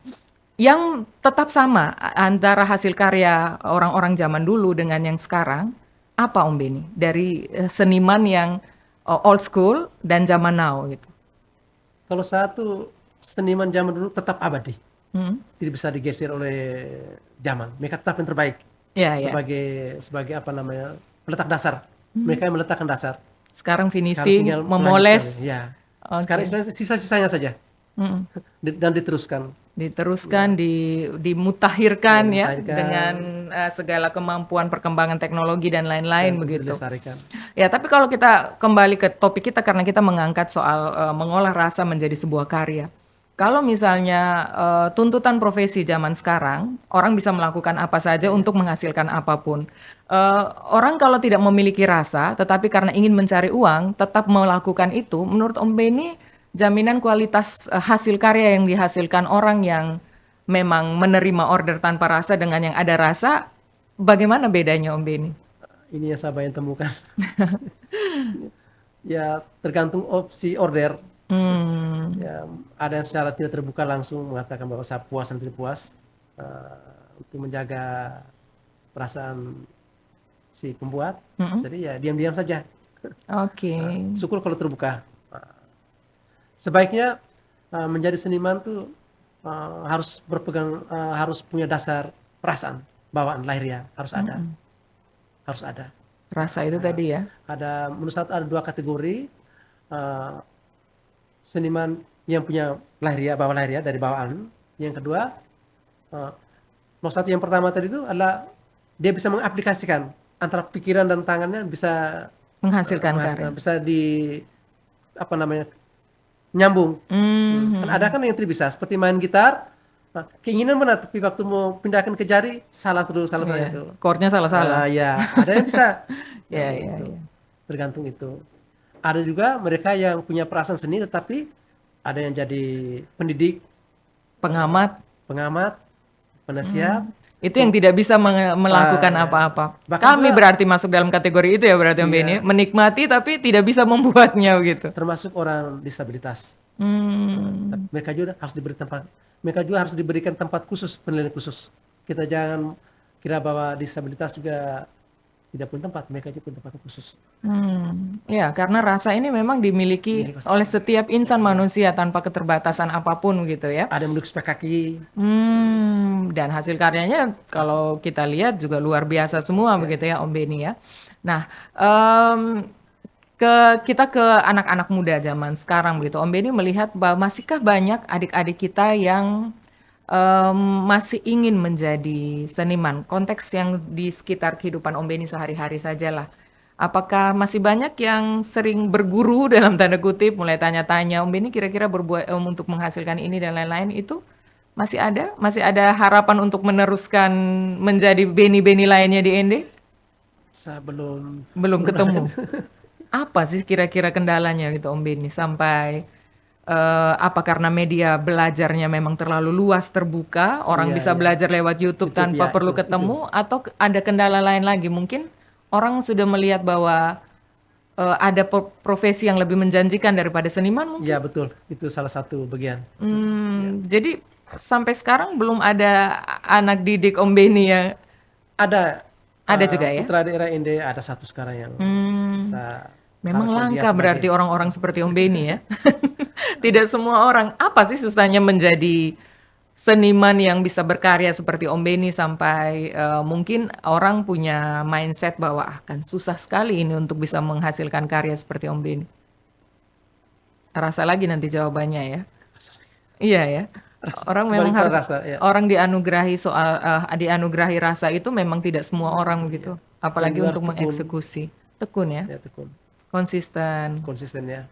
Yang tetap sama antara hasil karya orang-orang zaman dulu dengan yang sekarang, apa Om Beni? Dari seniman yang old school dan zaman now gitu. Kalau satu seniman zaman dulu tetap abadi, tidak bisa digeser oleh zaman. Mereka tetap yang terbaik sebagai apa namanya peletak dasar. Mereka yang meletakkan dasar. Sekarang Sekarang finishing, tinggal memoles. Ya. Sekarang sisa-sisanya saja. Dan diteruskan. Dimutakhirkan ya dengan segala kemampuan perkembangan teknologi dan lain-lain begitu. Dilestarikan. Ya, tapi kalau kita kembali ke topik kita karena kita mengangkat soal mengolah rasa menjadi sebuah karya. Kalau misalnya tuntutan profesi zaman sekarang, orang bisa melakukan apa saja untuk menghasilkan apapun. Orang kalau tidak memiliki rasa, tetapi karena ingin mencari uang, tetap melakukan itu. Menurut Om Beni, jaminan kualitas hasil karya yang dihasilkan orang yang memang menerima order tanpa rasa dengan yang ada rasa, bagaimana bedanya Om Beni? Ini yang saya bayang temukan. Ya tergantung opsi order. Ya, ada yang secara tidak terbuka langsung mengatakan bahwa saya puas dan tidak puas untuk menjaga perasaan si pembuat. Jadi ya diam-diam saja. Oke. Syukur kalau terbuka. Sebaiknya menjadi seniman tuh harus harus punya dasar perasaan, bawaan lahiriah harus ada. Harus ada. Rasa itu tadi ya. Menurut saya ada dua kategori. Seniman yang punya bawaan lahiriah dari bawaan. Yang kedua, yang pertama tadi itu adalah dia bisa mengaplikasikan antara pikiran dan tangannya bisa menghasilkan karya. Bisa nyambung. Kan ada kan yang tidak bisa, seperti main gitar, keinginan benar tapi waktu mau pindahkan ke jari salah itu. Chordnya salah-salah. Ya, ada yang bisa. Ya. Tergantung itu. Ada juga mereka yang punya perasaan seni tetapi ada yang jadi pendidik, pengamat, penasihat. Itu yang tidak bisa melakukan apa-apa. Kami berarti masuk dalam kategori itu ya berarti Om Beni, menikmati tapi tidak bisa membuatnya gitu. Termasuk orang disabilitas. Mereka juga harus diberikan tempat khusus, penilaian khusus. Kita jangan kira bahwa disabilitas juga tidak punya tempat, mereka juga punya tempat khusus. Ya, karena rasa ini memang dimiliki oleh setiap insan manusia tanpa keterbatasan apapun gitu ya. Ada yang melukis pakai kaki. Dan hasil karyanya kalau kita lihat juga luar biasa semua begitu ya Om Beni ya. Nah, kita ke anak-anak muda zaman sekarang begitu. Om Beni melihat bahwa masihkah banyak adik-adik kita yang masih ingin menjadi seniman, konteks yang di sekitar kehidupan Om Beni sehari-hari sajalah. Apakah masih banyak yang sering berguru dalam tanda kutip, mulai tanya-tanya Om Beni kira-kira berbuat untuk menghasilkan ini dan lain-lain, itu masih ada harapan untuk meneruskan menjadi Beni-Beni lainnya di ND? Saya belum ketemu. Apa sih kira-kira kendalanya gitu Om Beni sampai apa karena media belajarnya memang terlalu luas terbuka, orang bisa belajar lewat YouTube tanpa perlu ketemu, atau ada kendala lain lagi? Mungkin orang sudah melihat bahwa ada profesi yang lebih menjanjikan daripada seniman mungkin? Ya betul, itu salah satu bagian. Jadi sampai sekarang belum ada anak didik Om Beni yang ada juga ya? Putra daerah ND ada satu sekarang yang memang langka berarti orang-orang seperti Om Beni ya. Tidak semua orang. Apa sih susahnya menjadi seniman yang bisa berkarya seperti Om Beni sampai mungkin orang punya mindset bahwa akan susah sekali ini untuk bisa menghasilkan karya seperti Om Beni? Rasa lagi nanti jawabannya ya. Iya ya. Orang memang Kembali ke harus rasa, ya. orang dianugerahi rasa itu memang tidak semua orang begitu. Apalagi juga untuk harus tekun. mengeksekusi. Tekun ya, Ya, tekun, konsisten. konsisten ya.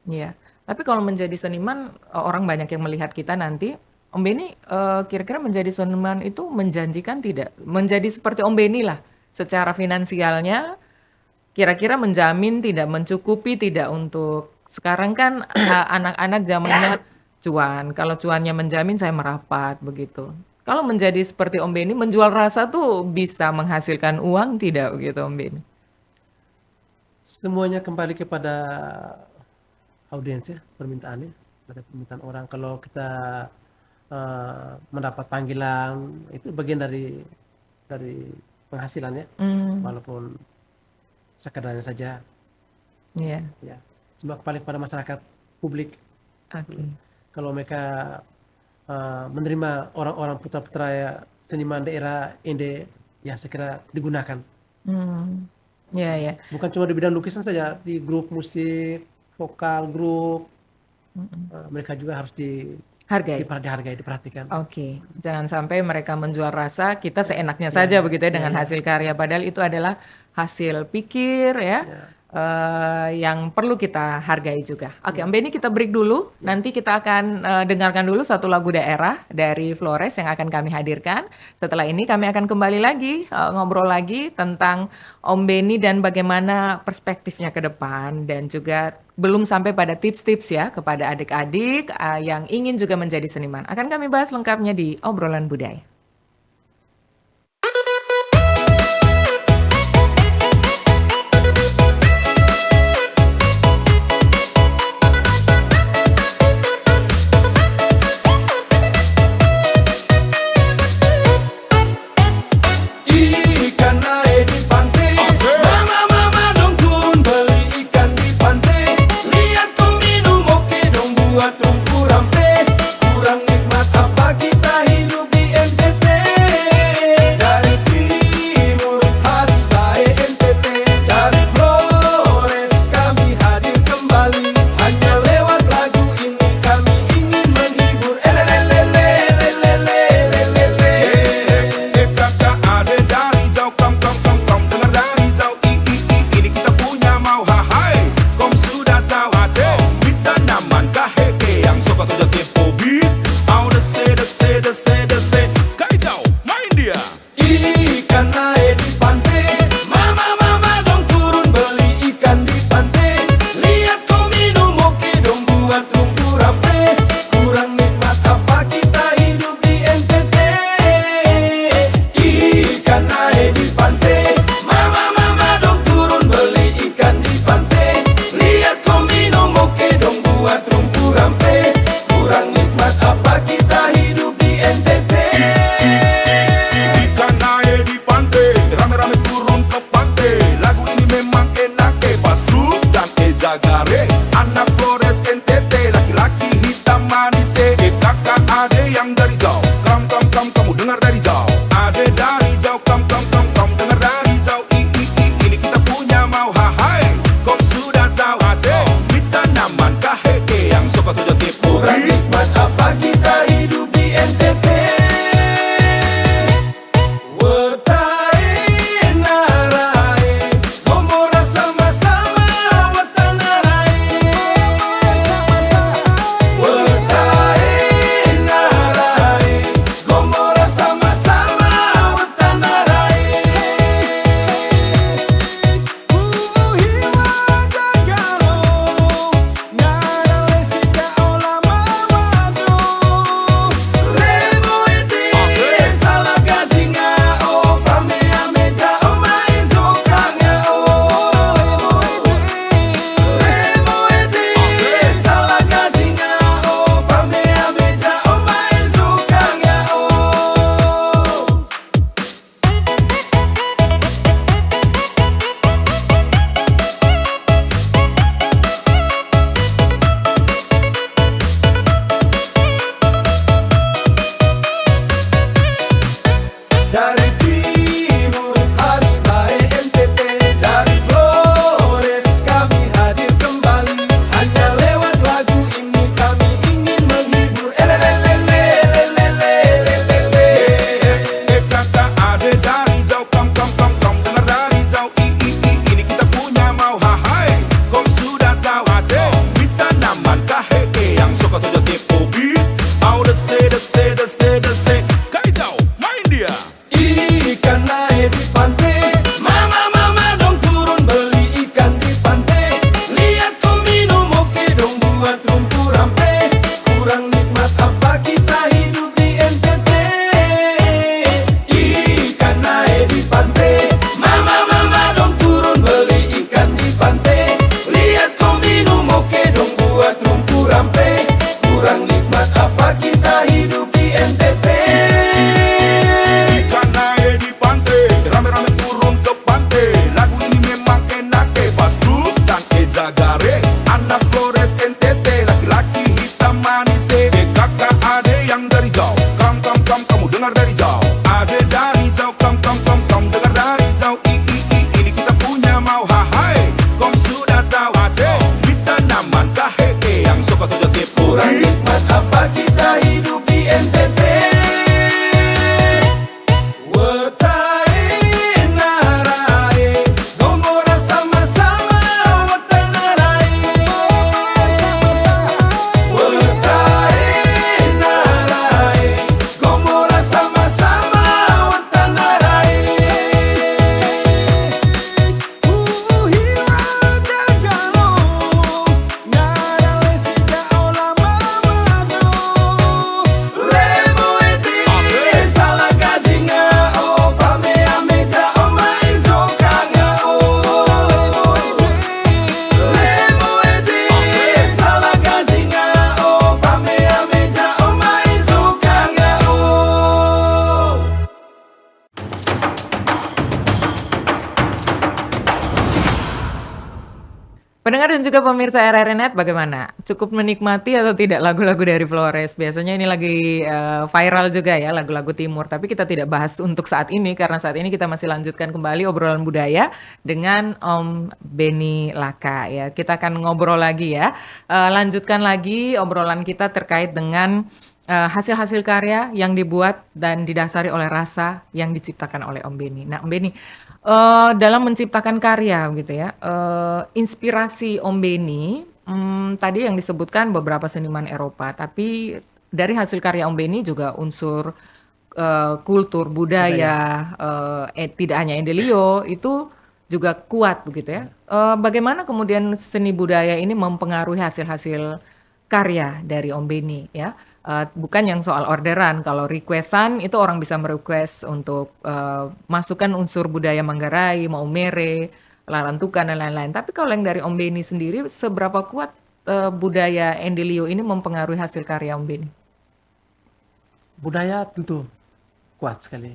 Iya. Tapi kalau menjadi seniman, orang banyak yang melihat kita nanti. Om Beni kira-kira menjadi seniman itu menjanjikan tidak? Menjadi seperti Om Beni lah, secara finansialnya kira-kira menjamin tidak, mencukupi tidak untuk sekarang kan anak-anak zamannya cuan. Kalau cuannya menjamin saya merapat begitu. Kalau menjadi seperti Om Beni, menjual rasa tuh bisa menghasilkan uang tidak begitu Om Beni? Semuanya kembali kepada audiens ya, permintaannya, pada permintaan orang. Kalau kita mendapat panggilan, itu bagian dari penghasilannya, walaupun sekedarnya saja. Iya. Ya, semua kembali kepada masyarakat publik. Oke. Kalau mereka menerima orang-orang putra-putra ya, seniman daerah Ende, ya saya kira digunakan. Iya ya. Bukan cuma di bidang lukisan saja, di grup musik, vokal, grup, mereka juga harus Hargai. dihargai, diperhatikan. Oke, jangan sampai mereka menjual rasa kita seenaknya saja begitu ya dengan hasil karya. Padahal itu adalah hasil pikir ya, yang perlu kita hargai juga. Oke, Om Beni kita break dulu. Nanti kita akan dengarkan dulu satu lagu daerah dari Flores yang akan kami hadirkan. Setelah ini kami akan kembali lagi ngobrol lagi tentang Om Beni dan bagaimana perspektifnya ke depan, dan juga belum sampai pada tips-tips ya kepada adik-adik yang ingin juga menjadi seniman. Akan kami bahas lengkapnya di Obrolan Budaya. Ikan naik di pantai, mama dong turun beli ikan di pantai. Lihat kau minum oke dong buat rumpu rampe. Kurang nikmat apa kita hidup di NTT. Dari timur hati baik NTT. Dari Flores kami hadir kembali. Hanya lewat lagu ini kami ingin menghibur. Kakak ada dari jauh, kom dengar dari jauh, ini kita punya mau hai, kom sudah tahu hasil, kita nyaman kaheke yang suka kerja tipu beat, au dese, kai jauh, main dia. Ikan naik di pantai, mama dong turun beli ikan di pantai. Lihat kau minum oke dong buat rumpu rampe. Kurang nikmat apa kita hidup di NTT. Ikan naik di pantai, mama dong turun beli ikan di pantai. Lihat kau minum oke dong buat rumpu rampe. Kurang nikmat apa kita hidup di NTT. Ikan naik di pantai, rame-rame turun ke pantai. Lagu ini memang enak pas grup dan Ejagare. Anak Flores NTT, laki-laki hitam manis. Kakak ade yang dari jauh, kamu dengar dari jauh. Ade dari jauh, kamu dengar dari jauh. Ini kita punya mau hai, kom sudah tahu hasil. Kita nyaman kaheke yang suka kerja tipu. Kurang nikmat apa kita hidup di NTT. Wetai narai, gombora sama-sama watanarai. Wetai narai, gombora sama-sama watanarai. Dari timur hari baik NTT, dari Flores kami hadir kembali. Hanya lewat lagu ini kami ingin menghibur. Kakak ada dari jauh, kom dengar dari jauh, ini kita punya mau hai, kom sudah tahu asik, kita naman kaheke yang suka tujuh tipu beat, au dese, kai jauh, main dia. Ikan naik di pantai, mama dong turun beli ikan di pantai. Lihat kau minum oke dong buat rumpu rampe. Kurang nikmat apa kita hidup di NTT. Ikan naik di pantai, mama dong turun beli ikan di pantai. Lihat kau minum oke dong buat rumpu rampe. Kurang nikmat apa kita hidup di NTT. Ikan naik di pantai, rame-rame turun ke pantai. Lagu ini memang enak pas grup dan Ejagare. Anak Flores NTT, laki-laki hitam manis. Kakak ade yang dari jauh, kamu dengar dari jauh. Ade dari jauh, kamu dengar dari jauh. Ini kita punya mau hai, kom sudah tahu asik. Kita naman kaheke yang suka tujuh tipu. Kurang nikmat apa kita hidup di NTT. Wetai narai, gomora sama-sama wetai narai. Wetai narai, gomora sama-sama wetai narai. Hiwa dagalo, ngara lesida ola mamano. Lemo eti salah gazinga o pame ameja o maizo kanga o. Lemo eti salah gazinga o pame ameja o maizo kanga o. Pendengar dan juga pemirsa RRI Net, bagaimana? Cukup menikmati atau tidak lagu-lagu dari Flores? Biasanya ini lagi viral juga ya, lagu-lagu timur. Tapi kita tidak bahas untuk saat ini, karena saat ini kita masih lanjutkan kembali obrolan budaya dengan Om Benny Laka ya. Kita akan ngobrol lagi ya, lanjutkan lagi obrolan kita terkait dengan hasil-hasil karya yang dibuat dan didasari oleh rasa yang diciptakan oleh Om Benny. Nah, Om Benny, dalam menciptakan karya gitu ya, inspirasi Om Benny, tadi yang disebutkan beberapa seniman Eropa, tapi dari hasil karya Om Benny juga unsur kultur, budaya, tidak hanya Endelio, itu juga kuat begitu ya. Bagaimana kemudian seni budaya ini mempengaruhi hasil-hasil karya dari Om Benny ya? Bukan yang soal orderan, kalau requestan itu orang bisa merequest untuk masukkan unsur budaya Manggarai, Maumere, Larantuka dan lain-lain. Tapi kalau yang dari Om Benny sendiri, seberapa kuat budaya Endelio ini mempengaruhi hasil karya Om Benny? Budaya tentu kuat sekali.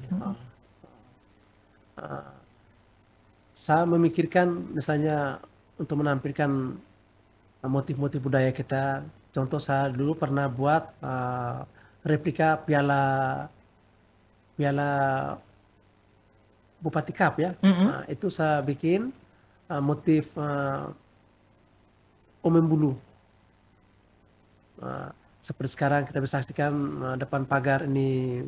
Saya memikirkan misalnya untuk menampilkan motif-motif budaya kita. Contoh saya dulu pernah buat replika piala Bupati Cup ya. Nah, itu saya bikin motif Omembulu. Seperti sekarang kita bisa saksikan depan pagar ini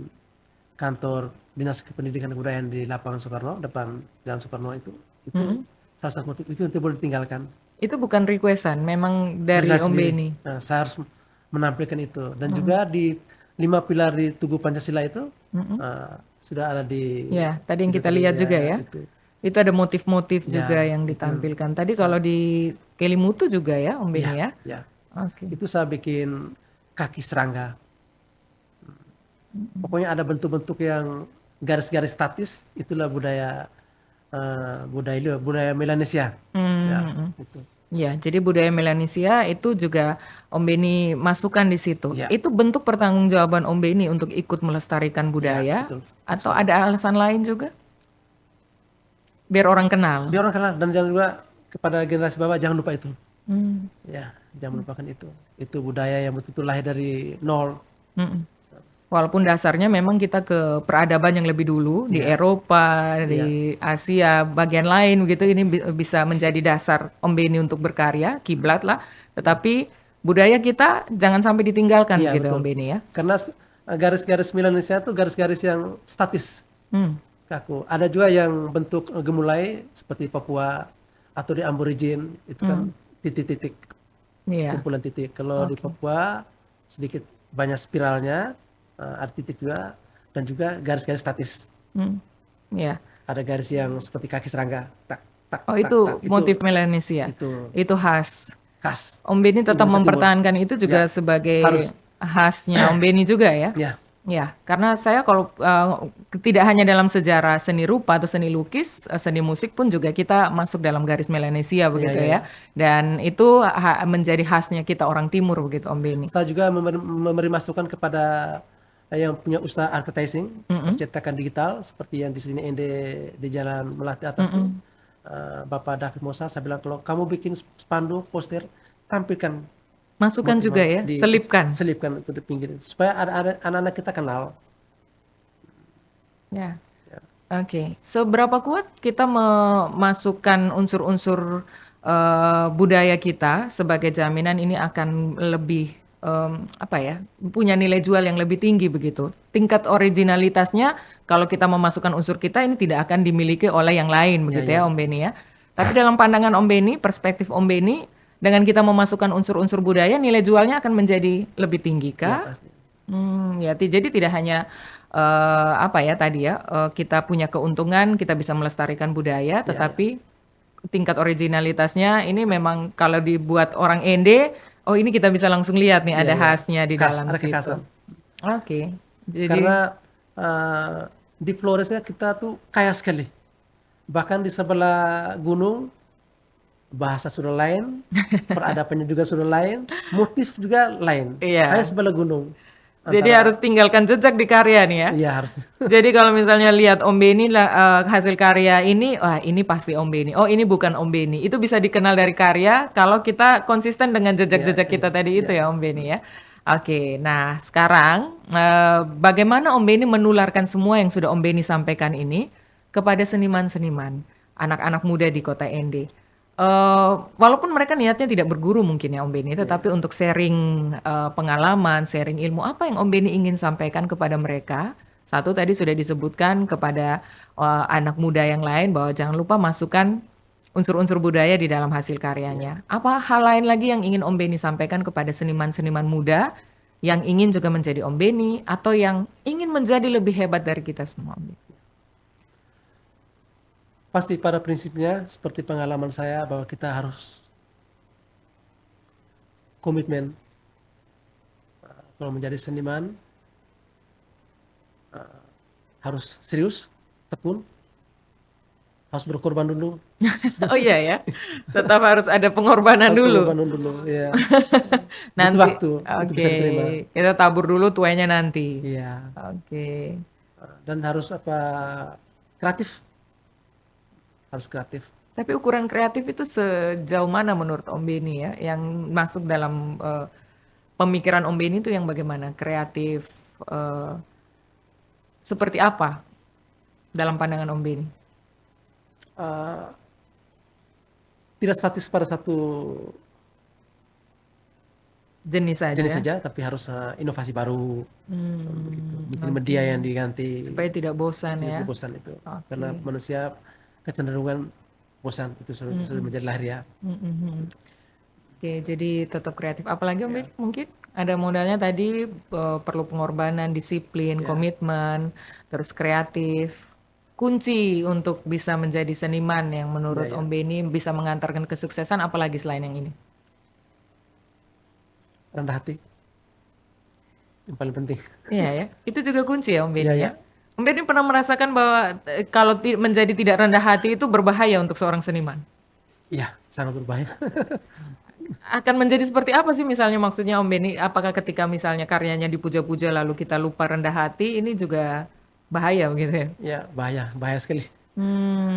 kantor Dinas Kependidikan dan Kebudayaan di Lapangan Soekarno, depan Jalan Soekarno itu salah satu motif itu yang boleh ditinggalkan. Itu bukan requestan, memang dari Om Benny. Nah, saya harus menampilkan itu. Dan juga di 5 pilar di Tugu Pancasila itu sudah ada di... Ya, tadi yang kita lihat juga ya. Itu ada motif-motif juga yang ditampilkan. Tadi kalau di Kelimutu juga ya Om Benny ya? Ya. Oke. Itu saya bikin kaki serangga. Pokoknya ada bentuk-bentuk yang garis-garis statis, itulah budaya Melanesia. Gitu. Ya, jadi budaya Melanesia itu juga Om Benny masukkan di situ. Ya. Itu bentuk pertanggungjawaban Om Benny untuk ikut melestarikan budaya, betul. atau ada alasan lain juga? Biar orang kenal. Biar orang kenal, dan jangan juga kepada generasi bawah jangan lupa itu. Ya, jangan melupakan itu. Itu budaya yang betul-betul lahir dari nol. Walaupun dasarnya memang kita ke peradaban yang lebih dulu di Eropa, di Asia, bagian lain begitu ini bisa menjadi dasar Om Beni untuk berkarya, kiblat lah. Tetapi budaya kita jangan sampai ditinggalkan Iya, begitu betul. Om Beni ya. Karena garis-garis Melanesia itu garis-garis yang statis. Hmm. Kaku. Ada juga yang bentuk gemulai seperti Papua atau di Aborigin itu kan titik-titik, Iya. kumpulan titik. Kalau di Papua sedikit banyak spiralnya, ada titik juga, dan juga garis-garis statis. Hmm. Iya. Ada garis yang seperti kaki serangga, tak tak Oh tak, itu tak. motif Melanesia. itu Itu khas. khas. Om Beni tetap Indonesia Timur. mempertahankan itu juga Ya, sebagai harus. khasnya Om Beni juga ya. Ya, Ya, karena saya kalau tidak hanya dalam sejarah seni rupa atau seni lukis, seni musik pun juga kita masuk dalam garis Melanesia begitu ya. ya. Dan itu menjadi khasnya kita orang timur begitu Om Beni. saya juga memberi masukan kepada yang punya usaha advertising, percetakan digital seperti yang di sini di Jalan Melati atas tuh. Bapak David Mosa, saya bilang kalau kamu bikin spanduk, poster, tampilkan Masukkan juga ya, selipkan. selipkan itu di pinggir supaya ada anak-anak kita kenal. Ya. Oke, seberapa kuat kita memasukkan unsur-unsur budaya kita sebagai jaminan ini akan lebih apa ya, punya nilai jual yang lebih tinggi begitu. Tingkat originalitasnya kalau kita memasukkan unsur kita ini tidak akan dimiliki oleh yang lain begitu ya Om Beni ya. Tapi dalam pandangan Om Beni, perspektif Om Beni, dengan kita memasukkan unsur-unsur budaya, nilai jualnya akan menjadi lebih tinggi kah? Pasti. Jadi tidak hanya apa ya tadi ya kita punya keuntungan, kita bisa melestarikan budaya, tetapi tingkat originalitasnya ini memang kalau dibuat orang Ende, oh ini kita bisa langsung lihat nih ada khasnya di Khas, dalam ada situ. kekhasan. Oke, jadi Karena di Floresnya kita tuh kaya sekali. Bahkan di sebelah gunung bahasa sudah lain, peradabannya juga sudah lain, motif juga lain. Iya. Hanya sebelah gunung. jadi harus tinggalkan jejak di karya nih ya. Iya harus. Jadi kalau misalnya lihat Om Beni hasil karya ini, wah ini pasti Om Beni. Oh ini bukan Om Beni. Itu bisa dikenal dari karya kalau kita konsisten dengan jejak-jejak kita tadi itu ya Om Beni ya. Oke, nah sekarang bagaimana Om Beni menularkan semua yang sudah Om Beni sampaikan ini kepada seniman-seniman, anak-anak muda di Kota Ende. Walaupun mereka niatnya tidak berguru mungkin ya Om Beni, tetapi untuk sharing pengalaman, sharing ilmu, apa yang Om Beni ingin sampaikan kepada mereka? Satu tadi sudah disebutkan kepada anak muda yang lain bahwa jangan lupa masukkan unsur-unsur budaya di dalam hasil karyanya. Apa hal lain lagi yang ingin Om Beni sampaikan kepada seniman-seniman muda yang ingin juga menjadi Om Beni atau yang ingin menjadi lebih hebat dari kita semua? Om Beni? Pasti pada prinsipnya seperti pengalaman saya bahwa kita harus komitmen. Kalau menjadi seniman harus serius, tekun, harus berkorban dulu. Oh iya ya, tetap harus ada pengorbanan Harus dulu. berkorban dulu, ya. Nanti, waktu untuk bisa diterima. kita tabur dulu tuanya nanti. Iya. Oke. Dan harus kreatif. Harus kreatif. Tapi ukuran kreatif itu sejauh mana menurut Om Beni ya? Yang masuk dalam pemikiran Om Beni itu yang bagaimana? Kreatif seperti apa dalam pandangan Om Beni? Tidak statis pada satu Jenis saja. tapi harus inovasi baru. Begitu. Mungkin media yang diganti. Supaya tidak bosan ya. Tidak bosan itu. Oke. Karena manusia kecenderungan bosan itu sudah menjadi lahiriah. Oke, jadi tetap kreatif. Apalagi Om Beni mungkin ada modalnya tadi perlu pengorbanan, disiplin, komitmen, terus kreatif. Kunci untuk bisa menjadi seniman yang menurut Om Beni bisa mengantarkan kesuksesan apalagi selain yang ini? Rendah hati. Yang paling penting. Iya ya, itu juga kunci ya Om Beni Iya, ya. Om Beni pernah merasakan bahwa kalau menjadi tidak rendah hati itu berbahaya untuk seorang seniman. Iya, sangat berbahaya. Akan menjadi seperti apa sih misalnya maksudnya Om Beni? Apakah ketika misalnya karyanya dipuja-puja lalu kita lupa rendah hati, ini juga bahaya begitu ya? Ya, bahaya sekali.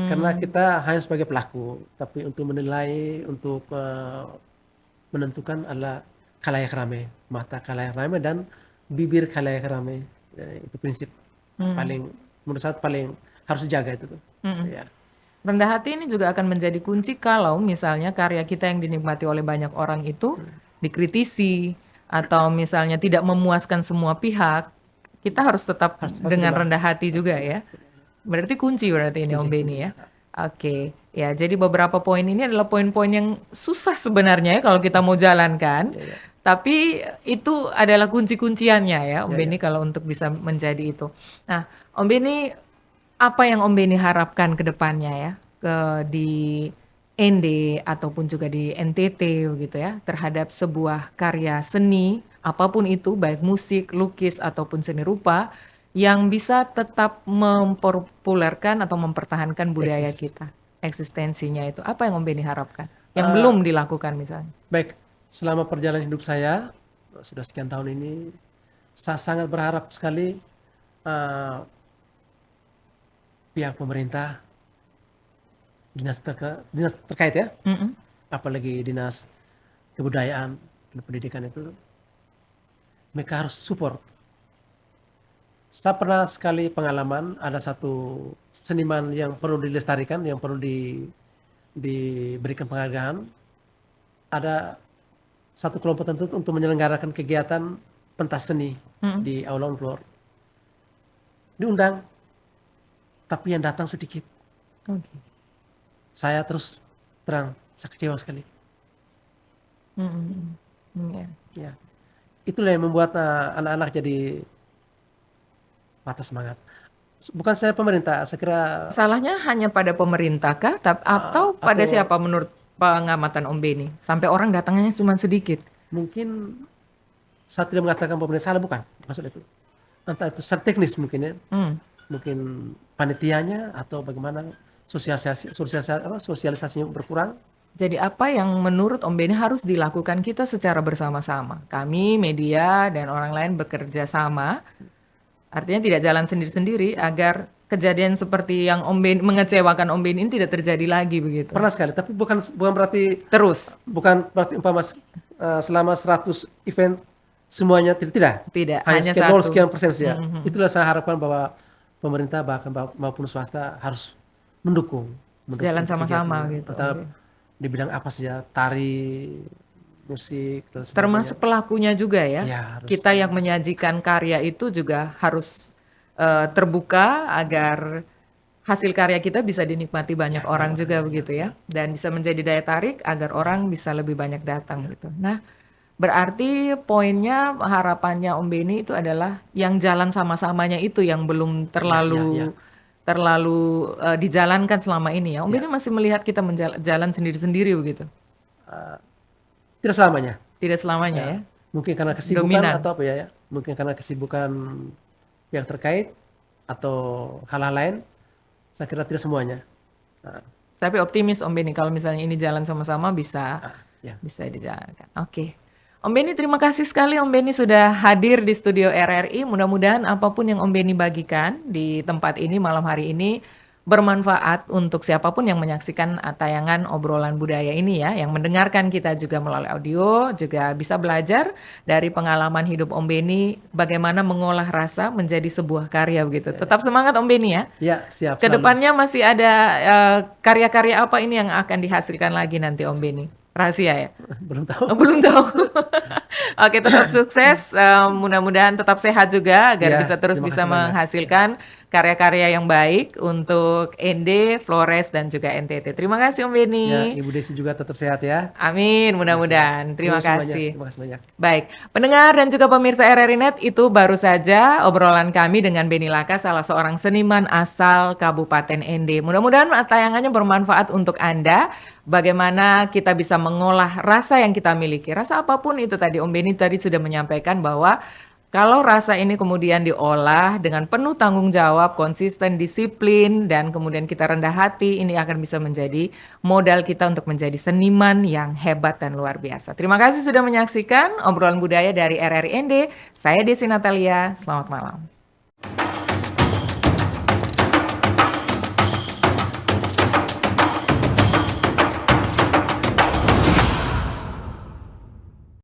Karena kita hanya sebagai pelaku, tapi untuk menilai, untuk menentukan adalah khalayak ramai, mata khalayak ramai dan bibir khalayak ramai. Itu prinsip paling menurut saya paling harus dijaga itu tuh. Ya. Rendah hati ini juga akan menjadi kunci kalau misalnya karya kita yang dinikmati oleh banyak orang itu dikritisi atau misalnya tidak memuaskan semua pihak, kita harus tetap dengan rendah hati juga ya. Berarti kunci berarti ini Om Beni ya. Oke, ya jadi beberapa poin ini adalah poin-poin yang susah sebenarnya ya kalau kita mau jalankan. Tapi itu adalah kunci-kunciannya ya Om Beni kalau untuk bisa menjadi itu. Nah, Om Beni, apa yang Om Beni harapkan ke depannya ya di ND ataupun juga di NTT gitu ya terhadap sebuah karya seni apapun itu baik musik, lukis ataupun seni rupa yang bisa tetap mempopulerkan atau mempertahankan budaya kita, eksistensinya itu. Apa yang Om Beni harapkan? Yang belum dilakukan misalnya. Baik, selama perjalanan hidup saya sudah sekian tahun ini, saya sangat berharap sekali pihak pemerintah, dinas terkait ya, apalagi dinas kebudayaan dan pendidikan itu, mereka harus support. Saya pernah sekali pengalaman ada satu seniman yang perlu dilestarikan, yang perlu diberikan penghargaan. Ada satu kelompok tertentu untuk menyelenggarakan kegiatan pentas seni di Aula Unplor. Diundang, tapi yang datang sedikit. Saya terus terang, saya kecewa sekali. Ya. Itulah yang membuat anak-anak jadi patah semangat. Bukan saya pemerintah, saya kira Salahnya hanya pada pemerintah kah? Atau pada siapa menurut pengamatan Om Beni? Sampai orang datangnya cuma sedikit. mungkin saya tidak mengatakan pemerintah salah, bukan maksud itu. Entah itu secara teknis mungkin ya, mungkin panitianya atau bagaimana sosialisasinya berkurang. Jadi apa yang menurut Om Beni harus dilakukan kita secara bersama-sama? Kami, media, dan orang lain bekerja sama. Artinya tidak jalan sendiri-sendiri agar kejadian seperti yang Om Beni mengecewakan Om Beni ini tidak terjadi lagi begitu. Pernah sekali, tapi bukan berarti Terus umpama selama 100 event semuanya tidak. tidak Hanya hanya sekian satu. persen saja. Itulah saya harapkan bahwa pemerintah bahkan maupun swasta harus mendukung Jalan sama-sama kegiatan. gitu. Entah Oke. di bidang apa saja, tari, musik, dan sebagainya. Termasuk pelakunya juga ya. Ya, harus. Kita yang menyajikan karya itu juga harus terbuka agar hasil karya kita bisa dinikmati banyak orang juga begitu ya. Dan bisa menjadi daya tarik agar orang bisa lebih banyak datang gitu. Nah, berarti poinnya harapannya Om Beni itu adalah yang jalan sama-samanya itu yang belum terlalu dijalankan selama ini ya. Om Beni masih melihat kita jalan sendiri-sendiri begitu. Tidak selamanya. Tidak selamanya ya. Mungkin karena kesibukan Dominan. atau apa ya. Mungkin karena kesibukan yang terkait atau hal-hal lain. Saya kira tidak semuanya. Tapi optimis Om Beni kalau misalnya ini jalan sama-sama bisa Ya. bisa dijalankan. Oke. Om Beni terima kasih sekali Om Beni sudah hadir di studio RRI. Mudah-mudahan apapun yang Om Beni bagikan di tempat ini malam hari ini bermanfaat untuk siapapun yang menyaksikan tayangan obrolan budaya ini ya, yang mendengarkan kita juga melalui audio, juga bisa belajar dari pengalaman hidup Om Beni bagaimana mengolah rasa menjadi sebuah karya begitu. Tetap semangat Om Beni ya. Ya, siap. Kedepannya masih ada karya-karya apa ini yang akan dihasilkan lagi nanti Om Beni? Rahasia ya? Belum tahu. Oh, belum tahu. Oke, tetap sukses. Mudah-mudahan tetap sehat juga agar Ya, bisa terus terima bisa kasih banyak. menghasilkan karya-karya yang baik untuk ND, Flores dan juga NTT. Terima kasih Om Beni. Ya, Ibu Desi juga tetap sehat ya. Amin, mudah-mudahan. Terima Terima kasih. kasih banyak. Baik, pendengar dan juga pemirsa RRI Net, itu baru saja obrolan kami dengan Beni Laka, salah seorang seniman asal Kabupaten ND. Mudah-mudahan tayangannya bermanfaat untuk Anda, bagaimana kita bisa mengolah rasa yang kita miliki. Rasa apapun itu tadi, Om Beni tadi sudah menyampaikan bahwa kalau rasa ini kemudian diolah dengan penuh tanggung jawab, konsisten, disiplin, dan kemudian kita rendah hati, ini akan bisa menjadi modal kita untuk menjadi seniman yang hebat dan luar biasa. Terima kasih sudah menyaksikan obrolan budaya dari RRI ND. Saya Desi Natalia, selamat malam.